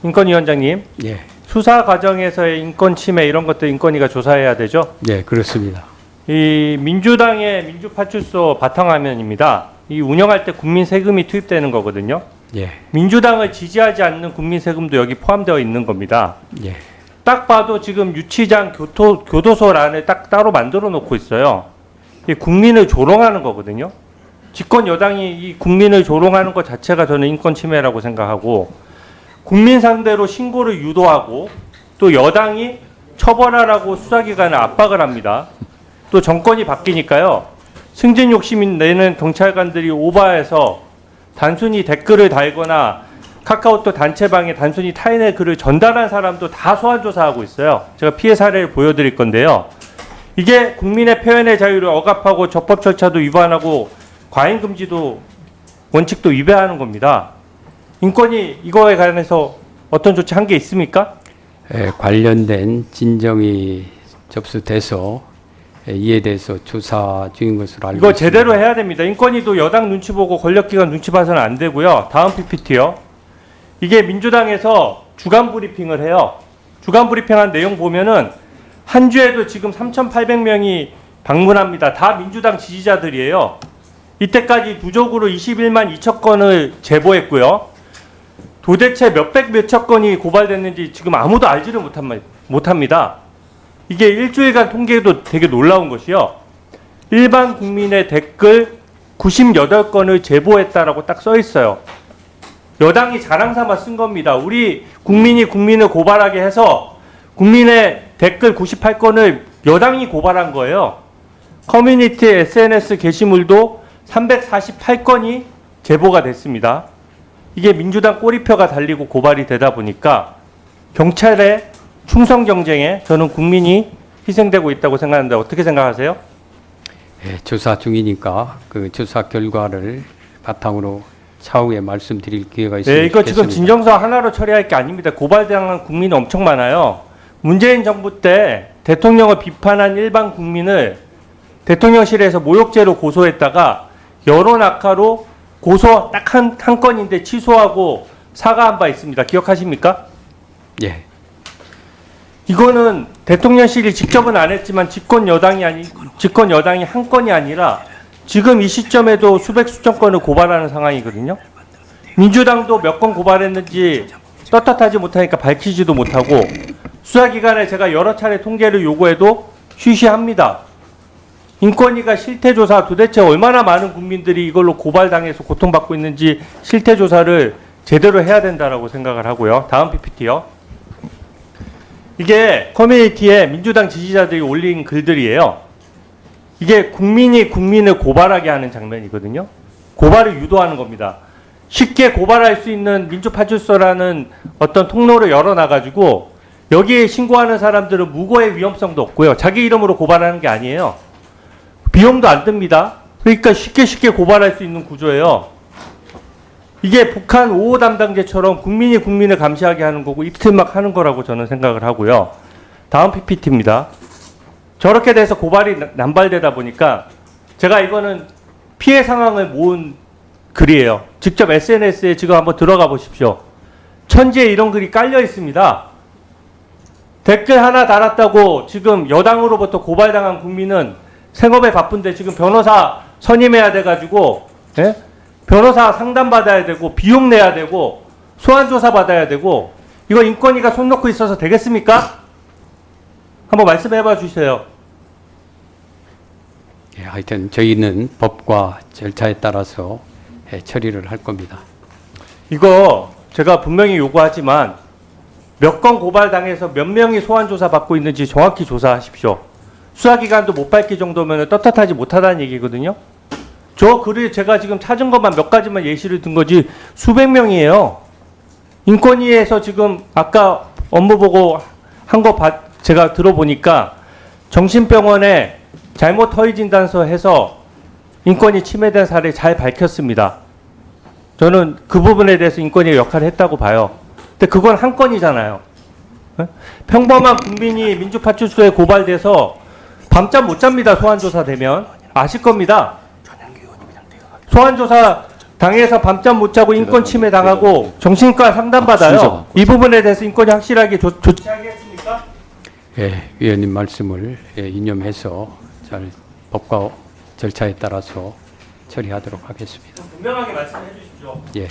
인권위원장님, 예. 수사 과정에서의 인권 침해 이런 것도 인권위가 조사해야 되죠? 네, 그렇습니다. 이 민주당의 민주파출소 바탕화면입니다. 이 운영할 때 국민 세금이 투입되는 거거든요. 예. 민주당을 지지하지 않는 국민 세금도 여기 포함되어 있는 겁니다. 예. 딱 봐도 지금 유치장 교도소란을 딱 따로 만들어 놓고 있어요. 이 국민을 조롱하는 거거든요. 집권 여당이 이 국민을 조롱하는 것 자체가 저는 인권 침해라고 생각하고, 국민 상대로 신고를 유도하고 또 여당이 처벌하라고 수사기관에 압박을 합니다. 또 정권이 바뀌니까요. 승진 욕심 내는 경찰관들이 오바해서 단순히 댓글을 달거나 카카오톡 단체방에 단순히 타인의 글을 전달한 사람도 다 소환 조사하고 있어요. 제가 피해 사례를 보여드릴 건데요. 이게 국민의 표현의 자유를 억압하고 적법 절차도 위반하고 과잉금지도 원칙도 위배하는 겁니다. 인권이 이거에 관해서 어떤 조치 한 게 있습니까? 예, 관련된 진정이 접수돼서 이에 대해서 조사 중인 것으로 알고 이거 있습니다. 제대로 해야 됩니다. 인권위도 여당 눈치 보고 권력기관 눈치 봐서는 안 되고요. 다음 PPT요. 이게 민주당에서 주간 브리핑을 해요. 주간 브리핑한 내용 보면은 한 주에도 지금 3,800명이 방문합니다. 다 민주당 지지자들이에요. 이때까지 누적으로 21만 2천 건을 제보했고요. 도대체 몇천 건이 고발됐는지 지금 아무도 알지를 못합니다. 이게 일주일간 통계도 되게 놀라운 것이요. 일반 국민의 댓글 98건을 제보했다라고 딱 써 있어요. 여당이 자랑 삼아 쓴 겁니다. 우리 국민이 국민을 고발하게 해서 국민의 댓글 98건을 여당이 고발한 거예요. 커뮤니티 SNS 게시물도 348건이 제보가 됐습니다. 이게 민주당 꼬리표가 달리고 고발이 되다 보니까 경찰의 충성 경쟁에 저는 국민이 희생되고 있다고 생각하는데 어떻게 생각하세요? 예, 조사 중이니까 그 조사 결과를 바탕으로 차후에 말씀드릴 기회가 있으면 네, 이거 지금 좋겠습니다. 진정서 하나로 처리할 게 아닙니다. 고발당한 국민이 엄청 많아요. 문재인 정부 때 대통령을 비판한 일반 국민을 대통령실에서 모욕죄로 고소했다가 여론 악화로 고소 딱 한 건인데 취소하고 사과한 바 있습니다. 기억하십니까? 예. 이거는 대통령실이 직접은 안 했지만 집권 여당이 한 건이 아니라 지금 이 시점에도 수천 건을 고발하는 상황이거든요. 민주당도 몇 건 고발했는지 떳떳하지 못하니까 밝히지도 못하고 수사기관에 제가 여러 차례 통계를 요구해도 쉬쉬합니다. 인권위가 실태조사 도대체 얼마나 많은 국민들이 이걸로 고발당해서 고통받고 있는지 실태조사를 제대로 해야 된다라고 생각을 하고요. 다음 PPT요. 이게 커뮤니티에 민주당 지지자들이 올린 글들이에요. 이게 국민이 국민을 고발하게 하는 장면이거든요. 고발을 유도하는 겁니다. 쉽게 고발할 수 있는 민주파출소라는 어떤 통로를 열어놔가지고 여기에 신고하는 사람들은 무고의 위험성도 없고요. 자기 이름으로 고발하는 게 아니에요. 비용도 안 듭니다. 그러니까 쉽게 고발할 수 있는 구조예요. 이게 북한 5호 담당제처럼 국민이 국민을 감시하게 하는 거고 입틀막 하는 거라고 저는 생각을 하고요. 다음 PPT입니다. 저렇게 돼서 고발이 남발되다 보니까 제가 이거는 피해 상황을 모은 글이에요. 직접 SNS에 지금 한번 들어가 보십시오. 천지에 이런 글이 깔려 있습니다. 댓글 하나 달았다고 지금 여당으로부터 고발당한 국민은 생업에 바쁜데 지금 변호사 선임해야 돼가지고 변호사 상담받아야 되고 비용 내야 되고 소환조사 받아야 되고 이거 인권위가 손 놓고 있어서 되겠습니까? 한번 말씀해봐 주세요. 예, 하여튼 저희는 법과 절차에 따라서 처리를 할 겁니다. 이거 제가 분명히 요구하지만 몇 건 고발당해서 몇 명이 소환조사 받고 있는지 정확히 조사하십시오. 수사기관도 못 밝힐 정도면 떳떳하지 못하다는 얘기거든요. 저 글을 제가 지금 찾은 것만 몇 가지만 예시를 든 거지 수백 명이에요. 인권위에서 지금 아까 업무 보고 한 거 제가 들어보니까 정신병원에 잘못 허위 진단서 해서 인권이 침해된 사례 잘 밝혔습니다. 저는 그 부분에 대해서 인권위의 역할을 했다고 봐요. 근데 그건 한 건이잖아요. 평범한 국민이 민주파출소에 고발돼서 밤잠 못 잡니다. 소환조사 되면. 아실 겁니다. 소환조사 당해서 밤잠 못 자고 인권 침해 당하고 정신과 상담받아요. 이 부분에 대해서 인권이 확실하게 조치하겠습니까? 예, 위원님 말씀을 이념해서 잘 법과 절차에 따라서 처리하도록 하겠습니다. 분명하게 말씀해 주십시오. 예.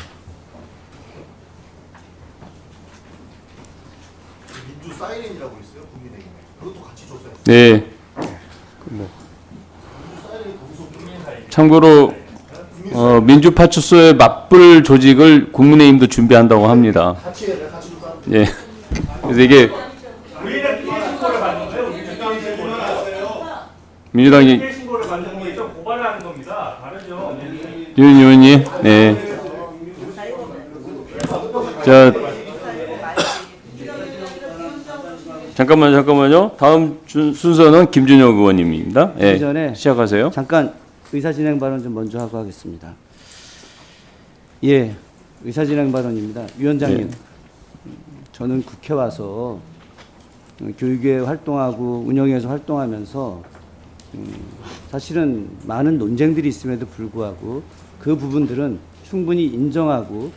민주 사이렌이라고 있어요, 국민의힘. 그것도 같이 줬어요. 네. 참고로 민주파출소의 맞불 조직을 국민의힘도 준비한다고 합니다. 예. 그래서 이게 우리는 피해 신고를 받는 거예요. 민주당이 피해 신고를 받는 거죠. 고발을 하는 겁니다. 다르죠. 윤 의원님, 네. 자, 잠깐만요. 다음 순서는 김준혁 의원님입니다. 예, 그 전에 시작하세요. 잠깐 의사진행 발언 좀 먼저 하고 하겠습니다. 예, 의사진행 발언입니다. 위원장님, 저는 국회 와서 교육에 활동하고 운영위에서 활동하면서 사실은 많은 논쟁들이 있음에도 불구하고 그 부분들은 충분히 인정하고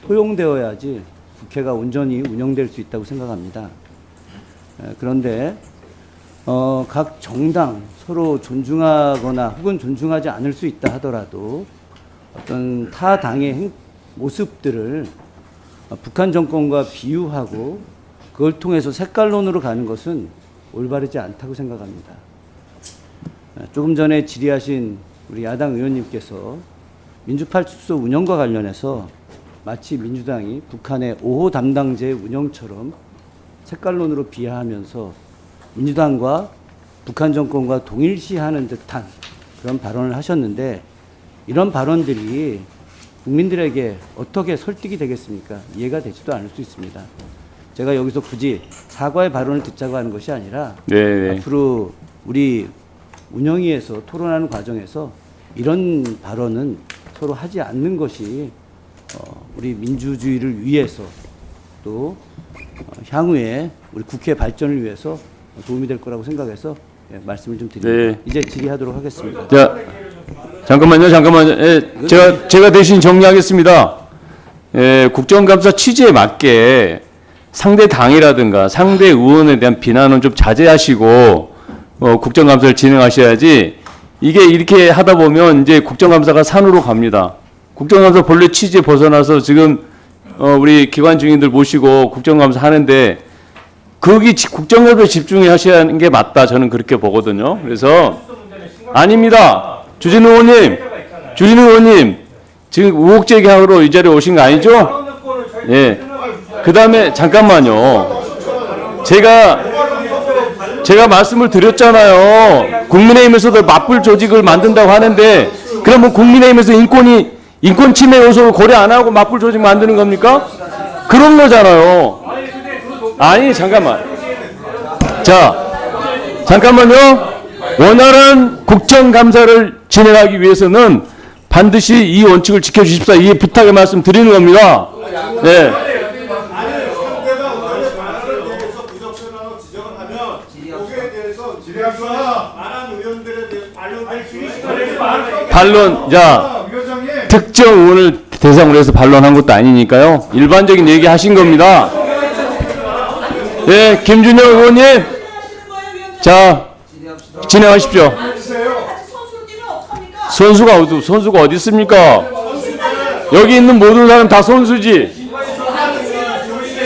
포용되어야지 국회가 온전히 운영될 수 있다고 생각합니다. 그런데 각 정당 서로 존중하거나 혹은 존중하지 않을 수 있다 하더라도 어떤 타 당의 모습들을 북한 정권과 비유하고 그걸 통해서 색깔론으로 가는 것은 올바르지 않다고 생각합니다. 조금 전에 질의하신 우리 야당 의원님께서 민주파출소 운영과 관련해서 마치 민주당이 북한의 5호 담당제 운영처럼 색깔론으로 비하하면서 민주당과 북한 정권과 동일시하는 듯한 그런 발언을 하셨는데 이런 발언들이 국민들에게 어떻게 설득이 되겠습니까? 이해가 되지도 않을 수 있습니다. 제가 여기서 굳이 사과의 발언을 듣자고 하는 것이 아니라 네. 앞으로 우리 운영위에서 토론하는 과정에서 이런 발언은 서로 하지 않는 것이 우리 민주주의를 위해서 또 향후에 우리 국회 발전을 위해서 도움이 될 거라고 생각해서 말씀을 좀 드립니다. 네. 이제 질의하도록 하겠습니다. 자, 잠깐만요. 예, 제가 대신 정리하겠습니다. 예, 국정감사 취지에 맞게 상대 당이라든가 상대 의원에 대한 비난은 좀 자제하시고 국정감사를 진행하셔야지, 이게 이렇게 하다 보면 이제 국정감사가 산으로 갑니다. 국정감사 본래 취지에 벗어나서 지금 우리 기관 중인들 모시고 국정감사 하는데 거기 국정감사에 집중하셔야 하는 게 맞다, 저는 그렇게 보거든요. 그래서 아닙니다. 주진우 의원님 지금 의혹 제기하러 이 자리에 오신 거 아니죠? 예. 그다음에 잠깐만요. 제가 말씀을 드렸잖아요. 국민의힘에서도 맞불 조직을 만든다고 하는데, 그러면 국민의힘에서 인권 침해 요소를 고려 안 하고 맞불 조직 만드는 겁니까? 그런 거잖아요. 아니, 잠깐만. 자, 잠깐만요. 원활한 국정감사를 진행하기 위해서는 반드시 이 원칙을 지켜주십사, 이 부탁의 말씀 드리는 겁니다. 네. 반론, 자, 특정 의원을 대상으로 해서 반론한 것도 아니니까요. 일반적인 얘기 하신 겁니다. 예, 김준영 의원님. 자, 진행하십시오. 선수가 어디 있습니까? 여기 있는 모든 사람 다 선수지.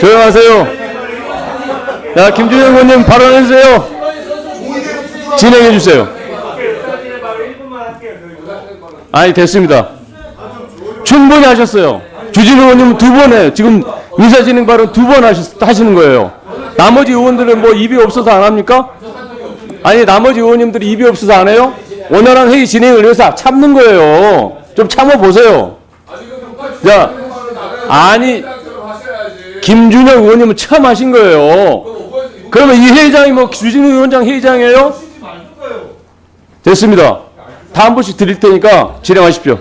조용하세요. 자, 김준영 의원님 발언해주세요. 진행해주세요. 아니, 됐습니다. 충분히 하셨어요. 주진우 의원님은 2번 해요. 지금 인사진행 발언 2번 하시는 거예요. 나머지 의원들은 뭐 입이 없어서 안 합니까? 아니, 나머지 의원님들이 입이 없어서 안 해요? 원활한 회의 진행을 위해서 참는 거예요. 좀 참아보세요. 자, 아니, 김준영 의원님은 처음 하신 거예요. 그러면 이 회장이 뭐 주진우 위원장 회장이에요? 됐습니다. 다 한 번씩 드릴 테니까 진행하십시오.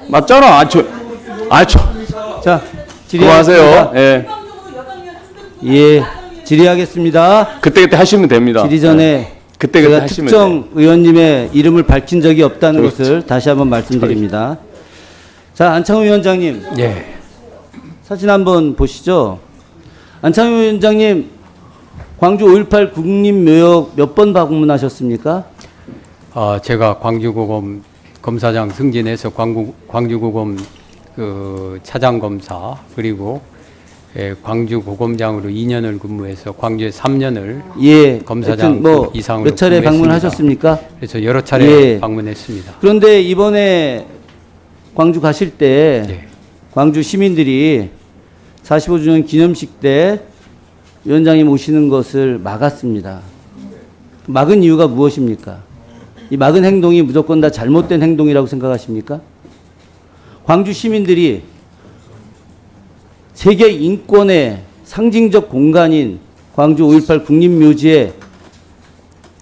맞잖아. 자, 질의하세요. 예. 예, 질의하겠습니다. 그때 하시면 됩니다. 질의 전에 그때 제가 하시면 특정 의원님의 이름을 밝힌 적이 없다는 것을 다시 한번 말씀드립니다. 자, 안창호 위원장님. 예. 사진 한번 보시죠. 안창호 위원장님, 광주 5.18 국립묘역 몇 번 방문하셨습니까? 제가 광주고검 검사장 승진해서 광주고검 그 차장검사, 그리고 광주고검장으로 2년을 근무해서 광주에 3년을 예, 검사장 뭐 이상으로 몇 차례 근무했습니다. 방문하셨습니까? 그래서 여러 차례 예. 방문했습니다. 그런데 이번에 광주 가실 때 예. 광주 시민들이 45주년 기념식 때 위원장님 오시는 것을 막았습니다. 막은 이유가 무엇입니까? 이 막은 행동이 무조건 다 잘못된 행동이라고 생각하십니까? 광주 시민들이 세계 인권의 상징적 공간인 광주 5.18 국립묘지에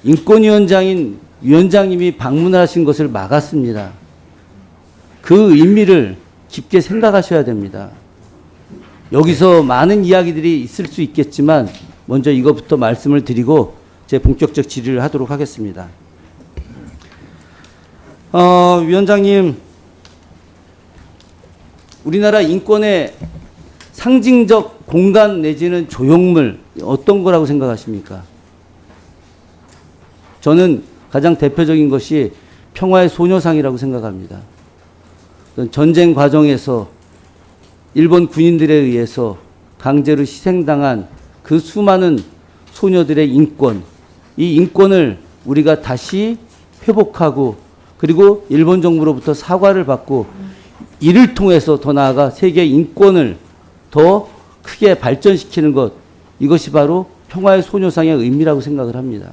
인권위원장인 위원장님이 방문하신 것을 막았습니다. 그 의미를 깊게 생각하셔야 됩니다. 여기서 많은 이야기들이 있을 수 있겠지만 먼저 이것부터 말씀을 드리고 제 본격적 질의를 하도록 하겠습니다. 위원장님, 우리나라 인권의 상징적 공간 내지는 조형물 어떤 거라고 생각하십니까? 저는 가장 대표적인 것이 평화의 소녀상이라고 생각합니다. 전쟁 과정에서 일본 군인들에 의해서 강제로 희생당한 그 수많은 소녀들의 인권, 이 인권을 우리가 다시 회복하고 그리고 일본 정부로부터 사과를 받고 이를 통해서 더 나아가 세계 인권을 더 크게 발전시키는 것, 이것이 바로 평화의 소녀상의 의미라고 생각을 합니다.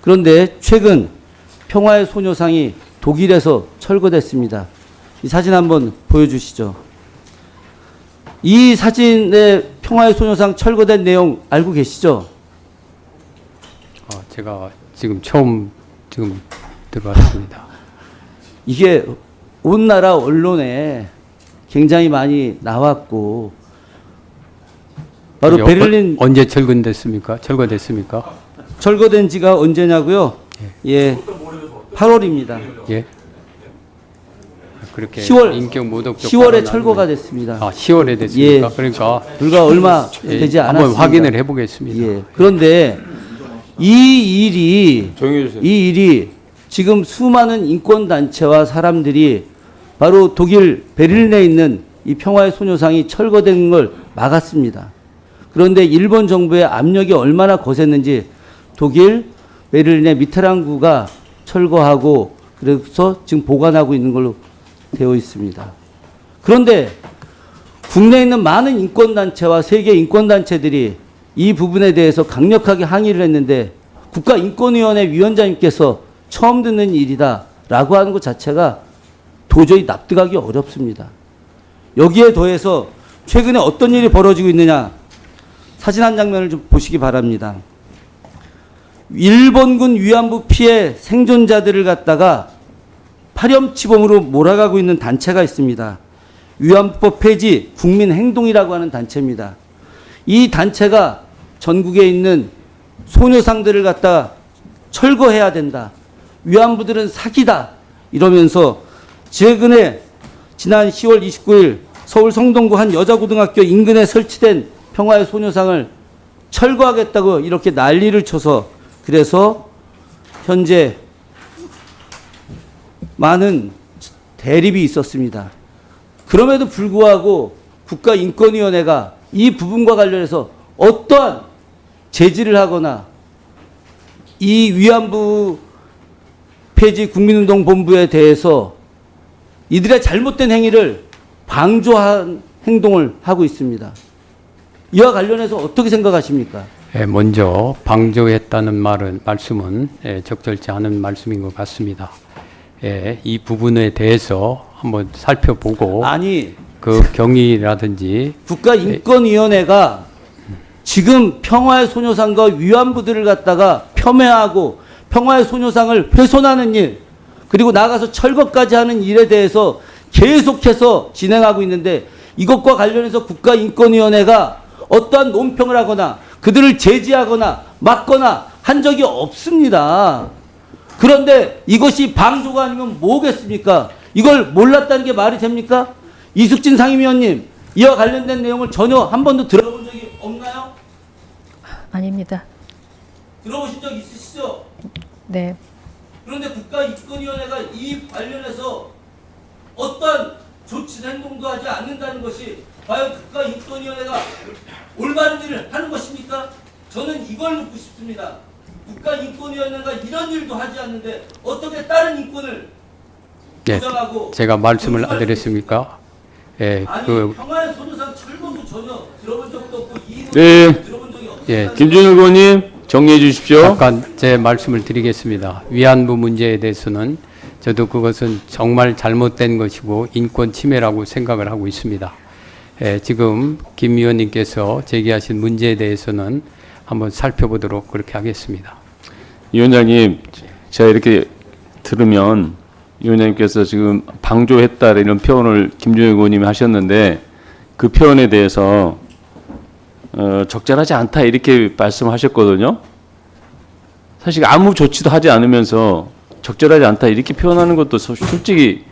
그런데 최근 평화의 소녀상이 독일에서 철거됐습니다. 이 사진 한번 보여주시죠. 이 사진의 평화의 소녀상 철거된 내용 알고 계시죠? 제가 지금 처음 들어왔습니다. 이게 온 나라 언론에 굉장히 많이 나왔고 바로 베를린 언제 철거됐습니까? 철거된 지가 언제냐고요? 예, 8월입니다. 예. 그렇게 10월 인격 모독 10월에 철거가 됐습니다. 10월에 됐습니까? 예, 그러니까 불과 얼마 되지 않았습니다. 한번 확인을 해보겠습니다. 예. 그런데 이 일이 지금 수많은 인권 단체와 사람들이 바로 독일 베를린에 있는 이 평화의 소녀상이 철거된 걸 막았습니다. 그런데 일본 정부의 압력이 얼마나 거셌는지 독일 베를린의 미테랑구가 철거하고 그래서 지금 보관하고 있는 걸로 되어 있습니다. 그런데 국내에 있는 많은 인권단체와 세계 인권단체들이 이 부분에 대해서 강력하게 항의를 했는데 국가인권위원회 위원장님께서 처음 듣는 일이다라고 하는 것 자체가 도저히 납득하기 어렵습니다. 여기에 더해서 최근에 어떤 일이 벌어지고 있느냐, 사진 한 장면을 좀 보시기 바랍니다. 일본군 위안부 피해 생존자들을 갖다가 파렴치범으로 몰아가고 있는 단체가 있습니다. 위안부법 폐지 국민행동이라고 하는 단체입니다. 이 단체가 전국에 있는 소녀상들을 갖다가 철거해야 된다. 위안부들은 사기다. 이러면서 최근에 지난 10월 29일 서울 성동구 한 여자고등학교 인근에 설치된 평화의 소녀상을 철거하겠다고 이렇게 난리를 쳐서 그래서 현재 많은 대립이 있었습니다. 그럼에도 불구하고 국가인권위원회가 이 부분과 관련해서 어떠한 제지를 하거나 이 위안부 폐지 국민운동본부에 대해서 이들의 잘못된 행위를 방조한 행동을 하고 있습니다. 이와 관련해서 어떻게 생각하십니까? 먼저 방조했다는 말씀은 적절치 않은 말씀인 것 같습니다. 이 부분에 대해서 한번 살펴보고 그 경위라든지 국가인권위원회가 지금 평화의 소녀상과 위안부들을 갖다가 폄훼하고 평화의 소녀상을 훼손하는 일, 그리고 나가서 철거까지 하는 일에 대해서 계속해서 진행하고 있는데 이것과 관련해서 국가인권위원회가 어떠한 논평을 하거나 그들을 제지하거나 막거나 한 적이 없습니다. 그런데 이것이 방조가 아니면 뭐겠습니까? 이걸 몰랐다는 게 말이 됩니까? 이숙진 상임위원님, 이와 관련된 내용을 전혀 한 번도 들어본 적이 없나요? 아닙니다. 들어보신 적 있으시죠? 네. 그런데 국가인권위원회가 이 관련해서 어떤 조치 행동도 하지 않는다는 것이 과연 국가인권위원회가 올바른 일을 하는 것입니까? 저는 이걸 묻고 싶습니다. 국가인권위원회가 이런 일도 하지 않는데 어떻게 다른 인권을 보장하고 제가 말씀을 안 드렸습니까? 평화의 소녀상 철거도 전혀 들어본 적도 없고 들어본 적이 없어요. 김준일 의원님 정리해 주십시오. 잠깐 제 말씀을 드리겠습니다. 위안부 문제에 대해서는 저도 그것은 정말 잘못된 것이고 인권 침해라고 생각을 하고 있습니다. 지금 김 위원님께서 제기하신 문제에 대해서는 한번 살펴보도록 그렇게 하겠습니다. 위원장님, 제가 이렇게 들으면 위원장님께서 지금 방조했다 이런 표현을 김준일 의원님이 하셨는데 그 표현에 대해서 적절하지 않다 이렇게 말씀하셨거든요. 사실 아무 조치도 하지 않으면서 적절하지 않다 이렇게 표현하는 것도 솔직히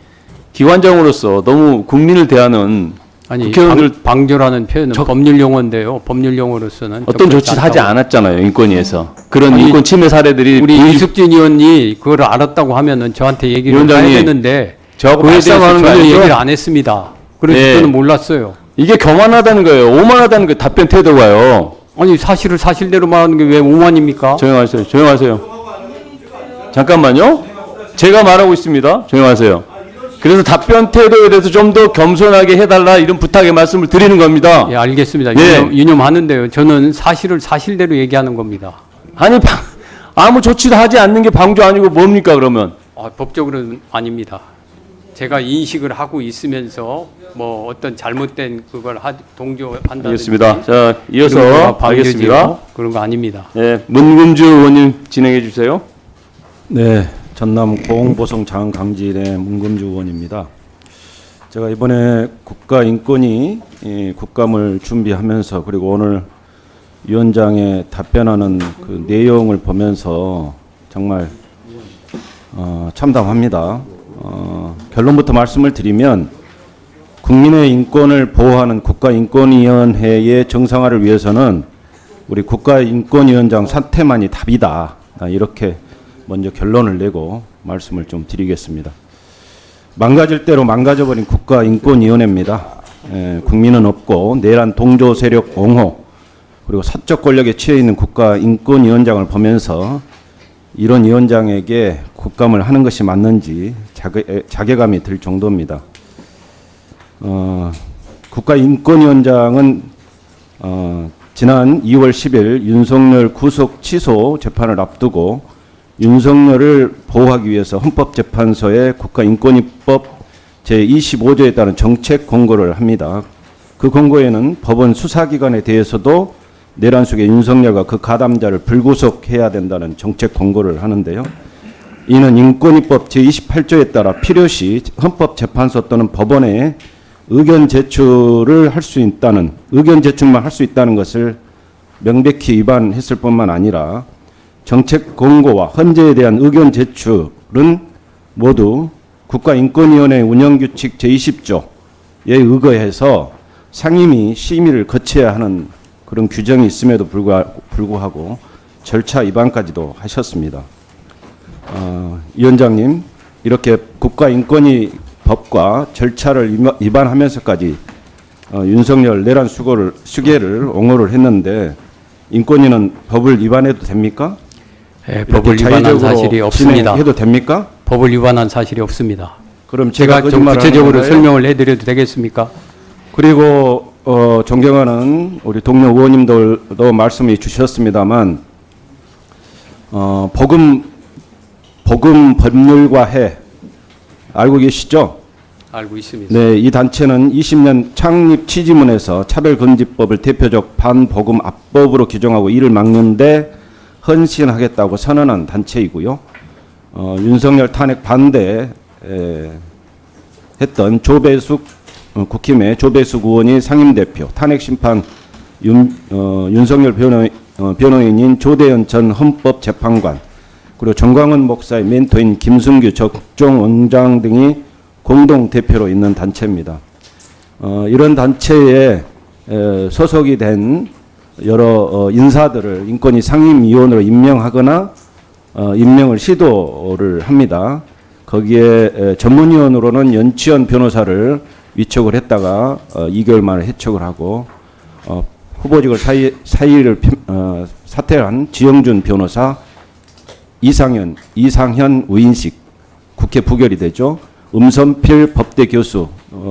기관장으로서 너무 국민을 대하는 국회의원들 방조라는 표현은 법률 용어인데요. 법률 용어로서는 어떤 조치도 하지 않았잖아요. 인권위에서. 그런 인권 침해 사례들이 우리 이숙진 의원이 그걸 알았다고 하면은 저한테 얘기를 해야 되는데 저하고 그에 대해서 말싸움하는 거 전혀 아니죠? 얘기를 안 했습니다. 그래서 저는 몰랐어요. 이게 교만하다는 거예요. 오만하다는 거 답변 태도가요. 아니 사실을 사실대로 말하는 게 왜 오만입니까? 조용하세요. 조용하세요. 잠깐만요. 제가 말하고 있습니다. 조용하세요. 그래서 답변 태도에 대해서 좀 더 겸손하게 해달라 이런 부탁의 말씀을 드리는 겁니다. 예, 알겠습니다. 예. 유념하는데요. 저는 사실을 사실대로 얘기하는 겁니다. 아니 아무 조치도 하지 않는 게 방조 아니고 뭡니까 그러면? 법적으로는 아닙니다. 제가 인식을 하고 있으면서 뭐 어떤 잘못된 그걸 동조한다든지 알겠습니다. 자, 이어서 그런 거 하겠습니다. 그런 거 아닙니다. 네, 문금주 의원님 진행해 주세요. 네, 전남 고흥보성 장강진의 문금주 의원입니다. 제가 이번에 국가인권위 국감을 준비하면서 그리고 오늘 위원장의 답변하는 그 내용을 보면서 정말 참담합니다. 결론부터 말씀을 드리면 국민의 인권을 보호하는 국가인권위원회의 정상화를 위해서는 우리 국가인권위원장 사퇴만이 답이다. 이렇게 먼저 결론을 내고 말씀을 좀 드리겠습니다. 망가질 대로 망가져버린 국가인권위원회입니다. 국민은 없고 내란 동조 세력 옹호 그리고 사적 권력에 취해 있는 국가인권위원장을 보면서 이런 위원장에게 국감을 하는 것이 맞는지 자괴감이 들 정도입니다. 국가인권위원장은 지난 2월 10일 윤석열 구속 취소 재판을 앞두고 윤석열을 보호하기 위해서 헌법재판소에 국가인권위법 제25조에 따른 정책 권고를 합니다. 그 권고에는 법원 수사기관에 대해서도 내란 속의 윤석열과 그 가담자를 불구속해야 된다는 정책 권고를 하는데요. 이는 인권위법 제28조에 따라 필요시 헌법재판소 또는 법원에 의견 제출을 할 수 있다는, 의견 제출만 할 수 있다는 것을 명백히 위반했을 뿐만 아니라 정책 권고와 헌재에 대한 의견 제출은 모두 국가인권위원회 운영규칙 제20조에 의거해서 상임위 심의를 거쳐야 하는 그런 규정이 있음에도 불구하고 절차 위반까지도 하셨습니다. 위원장님, 이렇게 국가인권위 법과 절차를 위반하면서까지 윤석열 내란 수계를 옹호를 했는데 인권위는 법을 위반해도 됩니까? 네, 법을 위반한 사실이 없습니다. 해도 됩니까? 법을 위반한 사실이 없습니다. 그럼 제가 좀 구체적으로 설명을 해드려도 되겠습니까? 그리고 존경하는 우리 동료 의원님들도 말씀해 주셨습니다만 복음 법률과회 알고 계시죠? 알고 있습니다. 네, 이 단체는 20년 창립 취지문에서 차별금지법을 대표적 반복음 합법으로 규정하고 이를 막는데 헌신하겠다고 선언한 단체이고요. 윤석열 탄핵 반대 했던 조배숙 국힘의 조배숙 의원이 상임대표, 탄핵 심판 윤석열 변호인인 조대현 전 헌법재판관, 그리고 정광훈 목사의 멘토인 김승규 적종 원장 등이 공동 대표로 있는 단체입니다. 이런 단체에 소속이 된 여러 인사들을 인권위 상임위원으로 임명하거나 임명을 시도를 합니다. 거기에 전문위원으로는 연치현 변호사를 위촉을 했다가 2개월 만에 해촉을 하고 후보직을 사의를 사퇴한 지영준 변호사, 이상현 우인식 국회 부결이 되죠. 음선필 법대 교수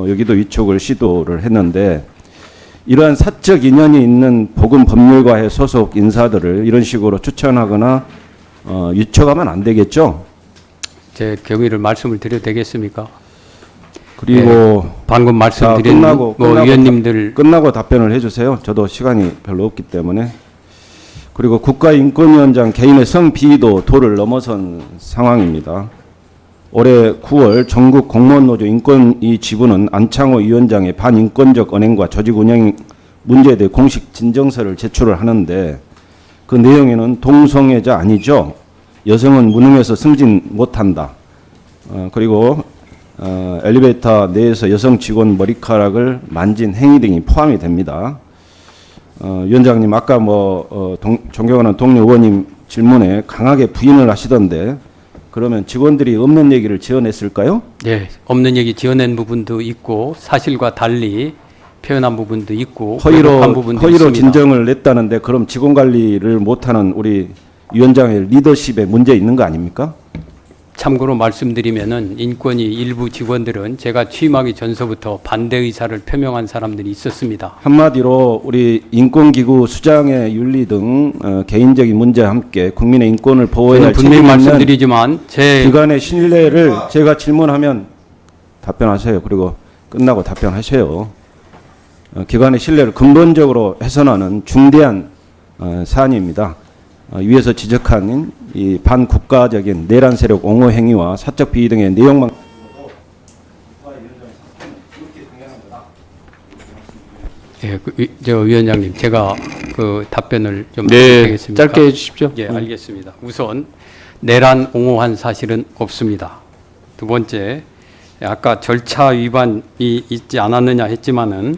여기도 위촉을 시도를 했는데 이러한 사적 인연이 있는 복음법률과의 소속 인사들을 이런 식으로 추천하거나 위촉하면 안 되겠죠. 제 경위를 말씀을 드려도 되겠습니까? 그리고 네, 방금 말씀드린 위원님들 끝나고 답변을 해주세요. 저도 시간이 별로 없기 때문에. 그리고 국가인권위원장 개인의 성비위도 도를 넘어선 상황입니다. 올해 9월 전국 공무원노조 인권위 지부는 안창호 위원장의 반인권적 언행과 조직 운영 문제에 대해 공식 진정서를 제출을 하는데 그 내용에는 동성애자 아니죠. 여성은 무능해서 승진 못한다. 그리고 엘리베이터 내에서 여성 직원 머리카락을 만진 행위 등이 포함이 됩니다. 위원장님 아까 존경하는 동료 의원님 질문에 강하게 부인을 하시던데 그러면 직원들이 없는 얘기를 지어냈을까요? 네, 없는 얘기 지어낸 부분도 있고 사실과 달리 표현한 부분도 있고 허위로 진정을 냈다는데 그럼 직원 관리를 못하는 우리 위원장의 리더십에 문제 있는 거 아닙니까? 참고로 말씀드리면은 인권위 일부 직원들은 제가 취임하기 전서부터 반대 의사를 표명한 사람들이 있었습니다. 한마디로 우리 인권기구 수장의 윤리 등 개인적인 문제와 함께 국민의 인권을 보호해야 할 분명히 책임이 있는 말씀드리지만 제 기관의 신뢰를 제가 질문하면 답변하세요. 그리고 끝나고 답변하세요. 기관의 신뢰를 근본적으로 훼손하는 중대한 사안입니다. 위에서 지적한 이 반국가적인 내란 세력 옹호 행위와 사적 비위 등의 내용만 예, 저 위원장님, 제가 그 답변을 좀 네, 드리겠습니까? 짧게 해주십시오. 예, 알겠습니다. 우선 내란 옹호한 사실은 없습니다. 두 번째, 아까 절차 위반이 있지 않았느냐 했지만은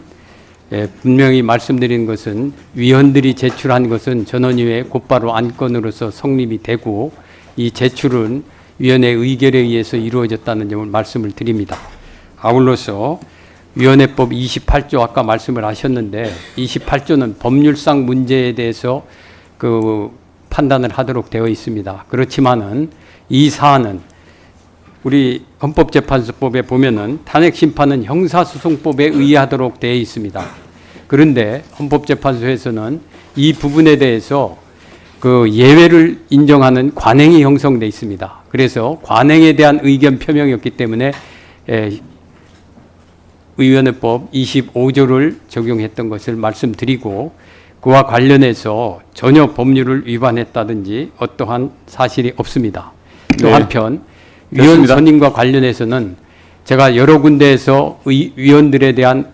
분명히 말씀드린 것은 위원들이 제출한 것은 전원위에 곧바로 안건으로서 성립이 되고 이 제출은 위원회 의결에 의해서 이루어졌다는 점을 말씀을 드립니다. 아울러서 위원회법 28조 아까 말씀을 하셨는데 28조는 법률상 문제에 대해서 그 판단을 하도록 되어 있습니다. 그렇지만은 이 사안은 우리 헌법재판소법에 보면은 탄핵 심판은 형사소송법에 의하도록 되어 있습니다. 그런데 헌법재판소에서는 이 부분에 대해서 그 예외를 인정하는 관행이 형성돼 있습니다. 그래서 관행에 대한 의견 표명이었기 때문에 의원회법 25조를 적용했던 것을 말씀드리고 그와 관련해서 전혀 법률을 위반했다든지 어떠한 사실이 없습니다. 또 네. 한편 위원 됐습니다. 선임과 관련해서는 제가 여러 군데에서 위원들에 대한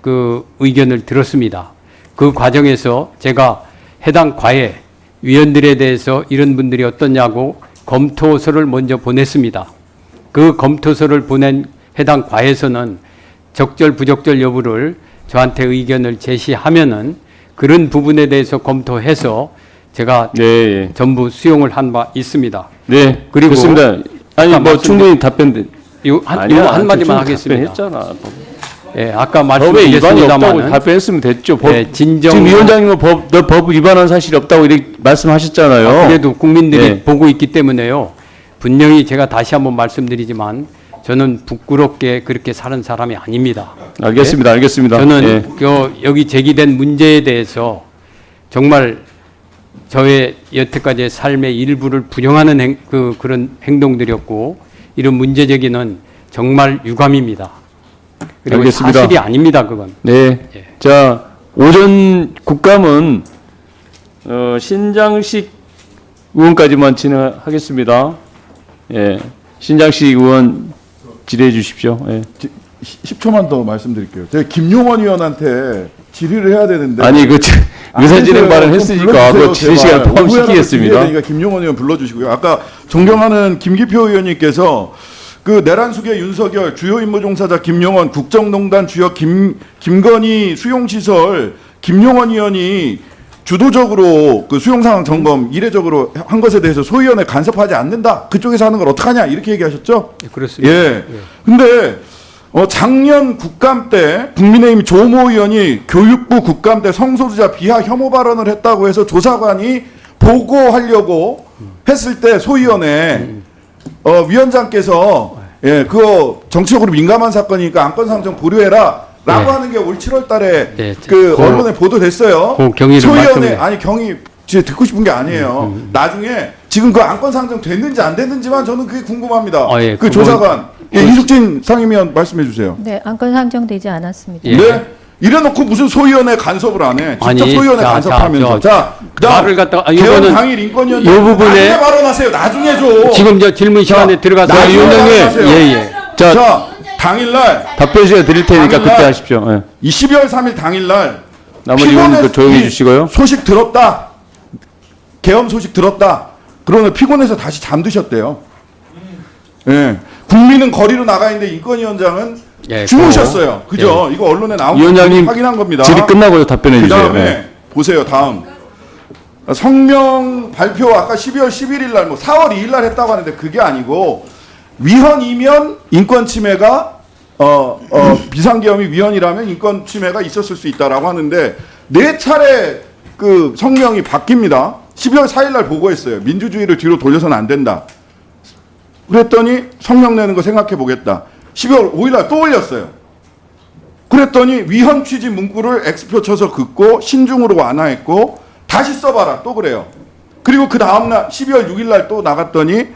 그 의견을 들었습니다. 그 과정에서 제가 해당 과에 위원들에 대해서 이런 분들이 어떠냐고 검토서를 먼저 보냈습니다. 그 검토서를 보낸 해당 과에서는 적절 부적절 여부를 저한테 의견을 제시하면은 그런 부분에 대해서 검토해서 제가 네, 전부 수용을 한 바 있습니다. 네, 그리고 좋습니다. 아니 뭐 충분히 답변. 한마디만 하겠습니다. 했잖아. 예, 아까 법에 위반이 없다고 말씀드렸습니다만 답변했으면 됐죠. 법, 예, 진정 지금 위원장님은 법 위반한 사실이 없다고 이렇게 말씀하셨잖아요. 그래도 국민들이 예. 보고 있기 때문에요. 분명히 제가 다시 한번 말씀드리지만 저는 부끄럽게 그렇게 사는 사람이 아닙니다. 알겠습니다. 예? 알겠습니다. 저는 예. 여기 제기된 문제에 대해서 정말 저의 여태까지의 삶의 일부를 부정하는 그런 행동들이었고 이런 문제 제기는 정말 유감입니다. 그리고 알겠습니다. 사실이 아닙니다. 그건. 네. 자, 오전 국감은 신장식 의원까지만 진행하겠습니다. 예. 신장식 의원 질의해 주십시오. 예. 10초만 더 말씀드릴게요. 제가 김용원 의원한테 질의를 해야 되는데 아니 그 의사진행 발언 했으니까 그 질의 시간 포함시키겠습니다. 그러니까 김용원 의원 불러주시고요. 아까 존경하는 김기표 의원님께서 그 내란 수계 윤석열 주요 임무 종사자 김용원 국정농단 주역 김건희 수용시설 김용원 의원이 주도적으로 그 수용 상황 점검 이례적으로 한 것에 대해서 소위원회 간섭하지 않는다. 그쪽에서 하는 걸 어떡하냐 이렇게 얘기하셨죠? 그렇습니다. 예. 근데 작년 국감 때 국민의힘 조모 의원이 교육부 국감 때 성소수자 비하 혐오 발언을 했다고 해서 조사관이 보고하려고 했을 때 소위원회 위원장께서 예, 그거 정치적으로 민감한 사건이니까 안건상 좀 보류해라. 라고 네. 하는 게 올 7월 달에 네, 그 그 언론에 보도됐어요. 그 경위를 소위원회 말씀해- 아니 경위 제가 듣고 싶은 게 아니에요. 나중에 지금 그 안건 상정 됐는지 안 됐는지만 저는 그게 궁금합니다. 예, 그 그건- 조사관 이숙진 상임위원 말씀해 주세요. 네, 안건 상정되지 않았습니다. 네? 이래놓고 무슨 소위원회 간섭을 안 해? 직접 아니, 소위원회 자, 간섭하면서. 자, 자, 그다음 말을 갖다가 개헌 이거는 당일 인권위원회 요 부분에 나중에 발언하세요. 나중에 줘. 지금 저 질문 시간에 들어가서 나중에 위원장님 발언하세요. 예예. 자, 당일날 답변 시간 드릴 테니까 그때 당일날 하십시오. 예. 이 12월 3일 당일날 나머지 피곤해- 의원님들 조용히 해 주시고요. 소식 들었다. 계엄 소식 들었다. 그러면 피곤해서 다시 잠드셨대요. 예. 국민은 거리로 나가 있는데 인권위원장은 예, 주무셨어요. 그죠? 이거 언론에 나온 거 위원장님 확인한 겁니다. 질의 끝나고 답변해 주세요. 그다음에 예. 보세요. 다음 성명 발표 아까 12월 11일 날 뭐 4월 2일 날 했다고 하는데 그게 아니고 위헌이면 인권 침해가 비상계엄이 위헌이라면 인권 침해가 있었을 수 있다라고 하는데 네 차례 그 성명이 바뀝니다. 12월 4일 날 보고했어요. 민주주의를 뒤로 돌려서는 안 된다. 그랬더니 성명 내는 거 생각해 보겠다. 12월 5일 날 또 올렸어요. 그랬더니 위헌 취지 문구를 X표 쳐서 긋고 신중으로 완화했고 다시 써봐라 또 그래요. 그리고 그 다음날 12월 6일 날 또 나갔더니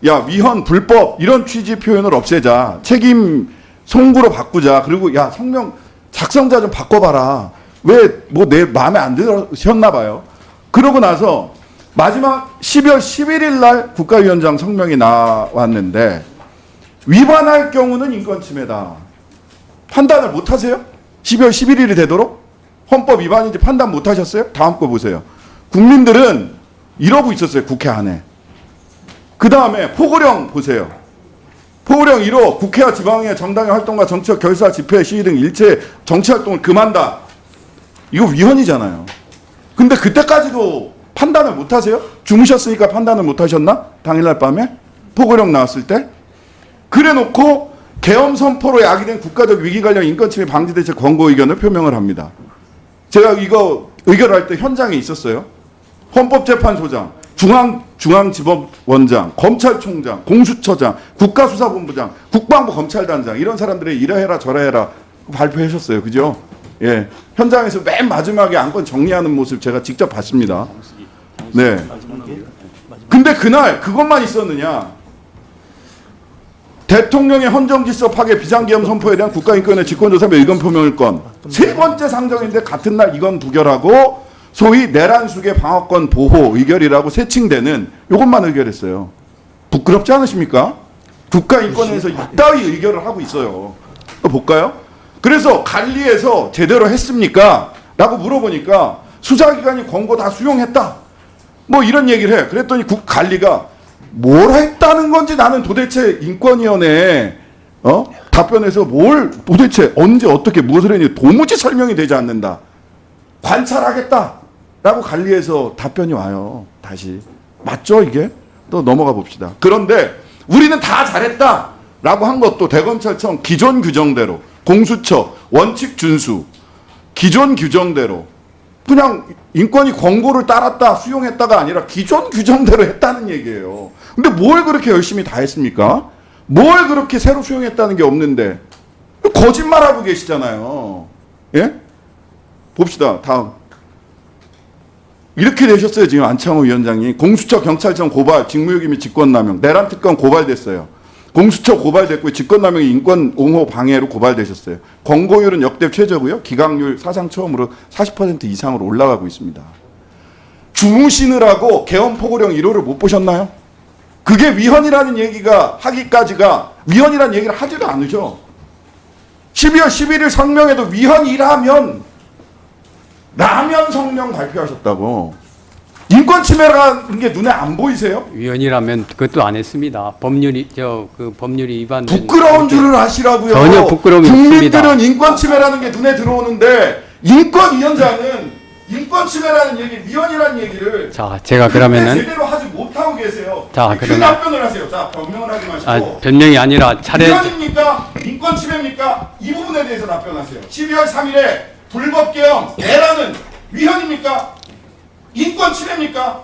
야 위헌 불법 이런 취지 표현을 없애자. 책임 송구로 바꾸자. 그리고 야 성명 작성자 좀 바꿔봐라. 왜 뭐 내 마음에 안 드셨나 봐요. 그러고 나서 마지막 12월 11일 날 국가위원장 성명이 나왔는데 위반할 경우는 인권침해다. 판단을 못 하세요? 12월 11일이 되도록? 헌법 위반인지 판단 못 하셨어요? 다음 거 보세요. 국민들은 이러고 있었어요. 국회 안에. 그 다음에 포고령 보세요. 포고령 1호 국회와 지방의 정당의 활동과 정치적 결사, 집회, 시위 등 일체 정치활동을 금한다. 이거 위헌이잖아요. 근데 그때까지도 판단을 못 하세요? 주무셨으니까 판단을 못 하셨나? 당일날 밤에? 포고령 나왔을 때? 그래 놓고 계엄 선포로 야기된 국가적 위기 관련 인권침해 방지 대책 권고 의견을 표명을 합니다. 제가 이거 의결할 때 현장에 있었어요. 헌법재판소장, 중앙지법원장, 검찰총장, 공수처장, 국가수사본부장, 국방부 검찰단장 이런 사람들이 이러해라 저러해라 발표하셨어요. 그죠? 예, 현장에서 맨 마지막에 안건 정리하는 모습 제가 직접 봤습니다. 네. 근데 그날 그것만 있었느냐? 대통령의 헌정질서 파괴 비상계엄 선포에 대한 국가인권의 직권조사 및 의견 표명을 건 세 번째 상정인데 같은 날 이건 부결하고 소위 내란숙의 방어권 보호 의결이라고 세칭되는 이것만 의결했어요. 부끄럽지 않으십니까? 국가인권에서 이따위 의결을 하고 있어요. 볼까요? 그래서 관리에서 제대로 했습니까? 라고 물어보니까 수사기관이 권고 다 수용했다. 뭐 이런 얘기를 해. 그랬더니 관리가 뭘 했다는 건지 나는 도대체 인권위원회에 답변에서 뭘 도대체 언제 어떻게 무엇을 했는지 도무지 설명이 되지 않는다. 관찰하겠다. 라고 관리에서 답변이 와요. 다시. 맞죠 이게? 또 넘어가 봅시다. 그런데 우리는 다 잘했다. 라고 한 것도 대검찰청 기존 규정대로 공수처 원칙 준수 기존 규정대로 그냥 인권위 권고를 따랐다 수용했다가 아니라 기존 규정대로 했다는 얘기예요. 근데 뭘 그렇게 열심히 다 했습니까? 뭘 그렇게 새로 수용했다는 게 없는데 거짓말하고 계시잖아요. 예? 봅시다. 다음. 이렇게 되셨어요. 지금 안창호 위원장이. 공수처 경찰청 고발 직무유기 및 직권남용 내란특검 고발됐어요. 공수처 고발됐고 직권남용이 인권 옹호 방해로 고발되셨어요. 권고율은 역대 최저고요. 기각률 사상 처음으로 40% 이상으로 올라가고 있습니다. 주무시느라고 계엄 포고령 1호를 못 보셨나요? 그게 위헌이라는 얘기가 하기까지가 위헌이라는 얘기를 하지도 않으죠. 12월 11일 성명에도 위헌이라면 라면 성명 발표하셨다고. 인권 침해라는 게 눈에 안 보이세요? 위헌이라면 그것도 안 했습니다. 법률이 법률이 위반된. 부끄러운 줄을 아시라고요. 전혀 부끄러움이 없습니다. 국민들은 인권 침해라는 게 눈에 들어오는데 인권위원장은 인권 침해라는 얘기, 위헌이라는 얘기를 자, 제가 그러면은 제대로 하지 못하고 계세요. 자, 그 그러면 답변을 하세요. 자, 변명을 하지 마시고. 변명이 아니라 차례. 위헌입니까? 인권 침해입니까? 이 부분에 대해서 답변하세요. 12월 3일에 불법 계엄 내란은 위헌입니까? 인권 침해입니까?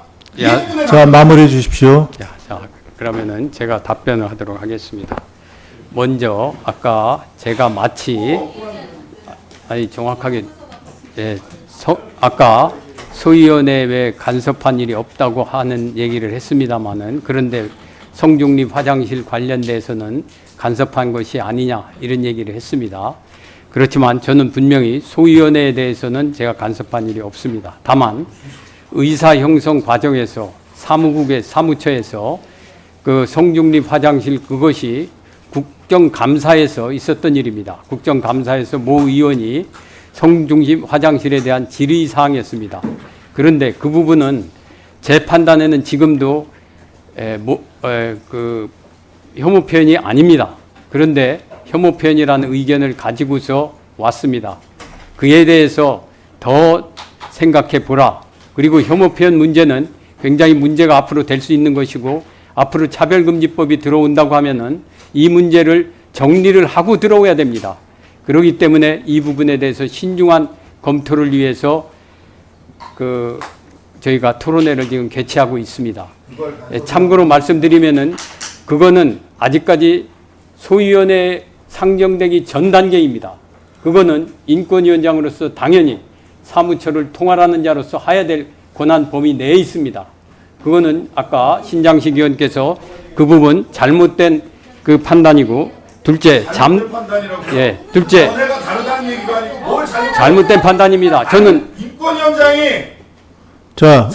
자, 마무리해 주십시오. 자, 그러면은 제가 답변을 하도록 하겠습니다. 먼저 아까 제가 마치 정확하게 아까 소위원회에 간섭한 일이 없다고 하는 얘기를 했습니다마는 그런데 성중립 화장실 관련돼서는 간섭한 것이 아니냐 이런 얘기를 했습니다. 그렇지만 저는 분명히 소위원회에 대해서는 제가 간섭한 일이 없습니다. 다만 의사 형성 과정에서 사무국의 사무처에서 그 성중립 화장실 그것이 국정감사에서 있었던 일입니다. 국정감사에서 모 의원이 성중립 화장실에 대한 질의사항이었습니다. 그런데 그 부분은 제 판단에는 지금도 혐오 표현이 아닙니다. 그런데 혐오 표현이라는 의견을 가지고서 왔습니다. 그에 대해서 더 생각해 보라. 그리고 혐오 표현 문제는 굉장히 문제가 앞으로 될 수 있는 것이고 앞으로 차별금지법이 들어온다고 하면은 이 문제를 정리를 하고 들어오야 됩니다. 그렇기 때문에 이 부분에 대해서 신중한 검토를 위해서 저희가 토론회를 지금 개최하고 있습니다. 참고로 말씀드리면은 그거는 아직까지 소위원회 상정되기 전 단계입니다. 그거는 인권위원장으로서 당연히 사무처를 통할하는 자로서 해야 될 권한 범위 내에 있습니다. 그거는 아까 신장식 의원께서 그 부분 잘못된 그 판단이고, 둘째 둘째 견해가 다르다는 얘기도 아니고 뭘 잘못된 판단입니다. 저는 인권위원장이 자,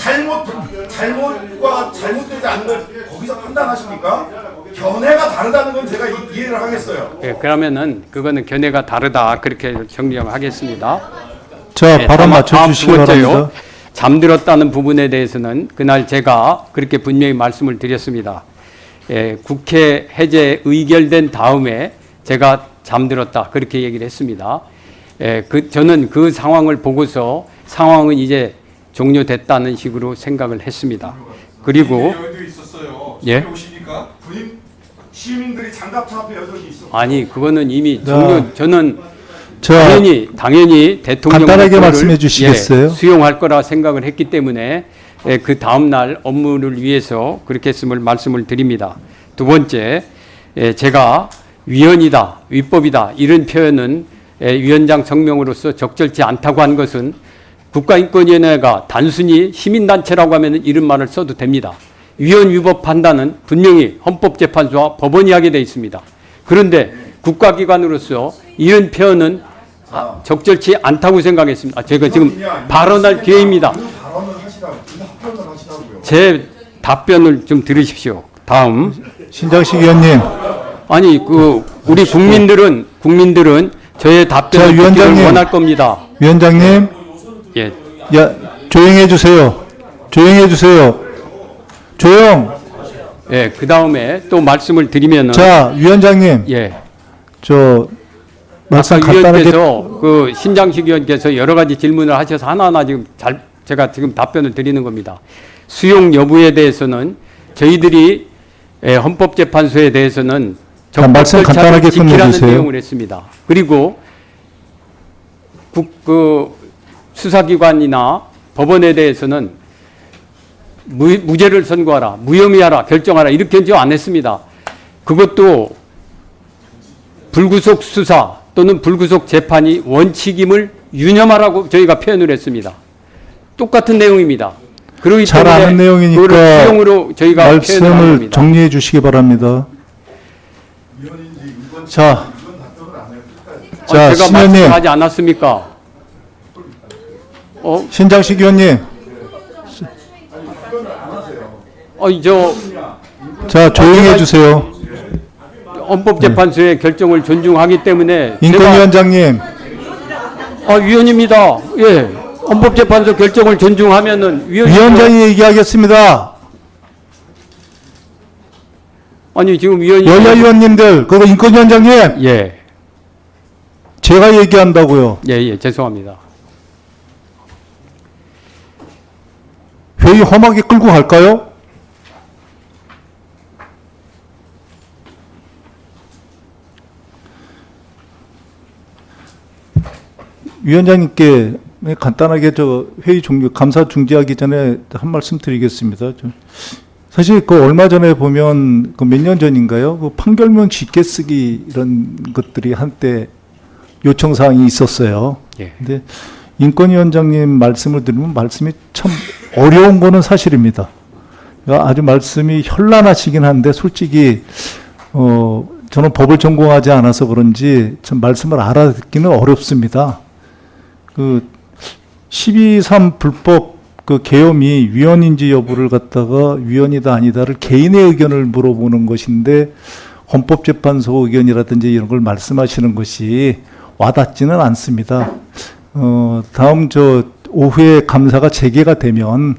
잘못과 잘못되지 않는 걸 거기서 판단하십니까? 견해가 다르다는 건 제가 이해를 하겠어요. 예, 그러면은 그거는 견해가 다르다 그렇게 정리하겠습니다. 자, 예, 발언 다만 맞춰주시기 다음 두 번째요. 바랍니다. 잠들었다는 부분에 대해서는 그날 제가 그렇게 분명히 말씀을 드렸습니다. 예, 국회 해제 의결된 다음에 제가 잠들었다 그렇게 얘기를 했습니다. 예, 저는 그 상황을 보고서 상황은 이제 종료됐다는 식으로 생각을 했습니다. 그리고 여기도 있었어요. 예? 오시니까 군인 시민들이 장갑차 앞에 여전히 있어. 아니 그거는 이미 자, 종료. 저는 자, 당연히 대통령 간단하게 목표를, 말씀해 주시겠어요? 수용할 거라 생각을 했기 때문에 그 다음 날 업무를 위해서 그렇게 했음을 말씀을 드립니다. 두 번째, 제가 위헌이다, 위법이다 이런 표현은 위원장 성명으로서 적절치 않다고 한 것은 국가인권위원회가 단순히 시민단체라고 하면 이런 말을 써도 됩니다. 위헌 위법 판단은 분명히 헌법재판소와 법원이 하게 돼 있습니다. 그런데 국가기관으로서 이런 표현은 적절치 않다고 생각했습니다. 제가 지금 발언할 기회입니다. 제 답변을 좀 들으십시오. 다음 신장식 의원님. 아니 우리 국민들은 저의 답변을 듣기를 원할 겁니다. 위원장님. 예. 야, 조용해 주세요. 조용해 주세요. 조용. 예, 그 다음에 또 말씀을 드리면은. 자, 위원장님. 예. 말씀 아까 간단하게. 위원께서 신장식 의원께서 여러 가지 질문을 하셔서 하나하나 지금 제가 지금 답변을 드리는 겁니다. 수용 여부에 대해서는 저희들이 헌법재판소에 대해서는 말씀 간단하게 지키라는 끝내주세요. 내용을 했습니다. 그리고 수사기관이나 법원에 대해서는 무죄를 선고하라, 무혐의하라, 결정하라 이렇게 안 했습니다. 그것도 불구속 수사 또는 불구속 재판이 원칙임을 유념하라고 저희가 표현을 했습니다. 똑같은 내용입니다. 그렇기 잘 때문에 아는 내용이니까 그거를 수용으로 저희가 표현을 한 말씀을 겁니다. 정리해 주시기 바랍니다. 자, 제가 신현님. 말씀하지 않았습니까? 신장식 의원님. 자, 조용해 주세요. 헌법재판소의 결정을 존중하기 때문에 인권위원장님. 위원입니다. 예. 헌법재판소 결정을 존중하면은 위원장이 얘기하겠습니다. 아니 지금 위원이 여야 의원님들, 그거 인권위원장님. 예. 제가 얘기한다고요. 예, 죄송합니다. 회의 험하게 끌고 갈까요? 위원장님께 간단하게 회의 감사 중지하기 전에 한 말씀 드리겠습니다. 사실 얼마 전에 보면 몇 년 전인가요? 판결문 쉽게 쓰기 이런 것들이 한때 요청 사항이 있었어요. 예. 근데 인권위원장님 말씀을 들으면 말씀이 참 어려운 거는 사실입니다. 그러니까 아주 말씀이 현란하시긴 한데 솔직히 저는 법을 전공하지 않아서 그런지 참 말씀을 알아듣기는 어렵습니다. 12.3 불법 계엄이 위헌인지 여부를 갖다가 위헌이다 아니다를 개인의 의견을 물어보는 것인데 헌법재판소 의견이라든지 이런 걸 말씀하시는 것이 와닿지는 않습니다. 다음 오후에 감사가 재개가 되면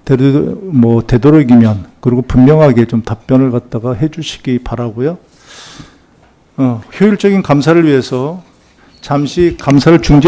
되도록이면 그리고 분명하게 좀 답변을 갖다가 해주시기 바라고요. 효율적인 감사를 위해서 잠시 감사를 중지.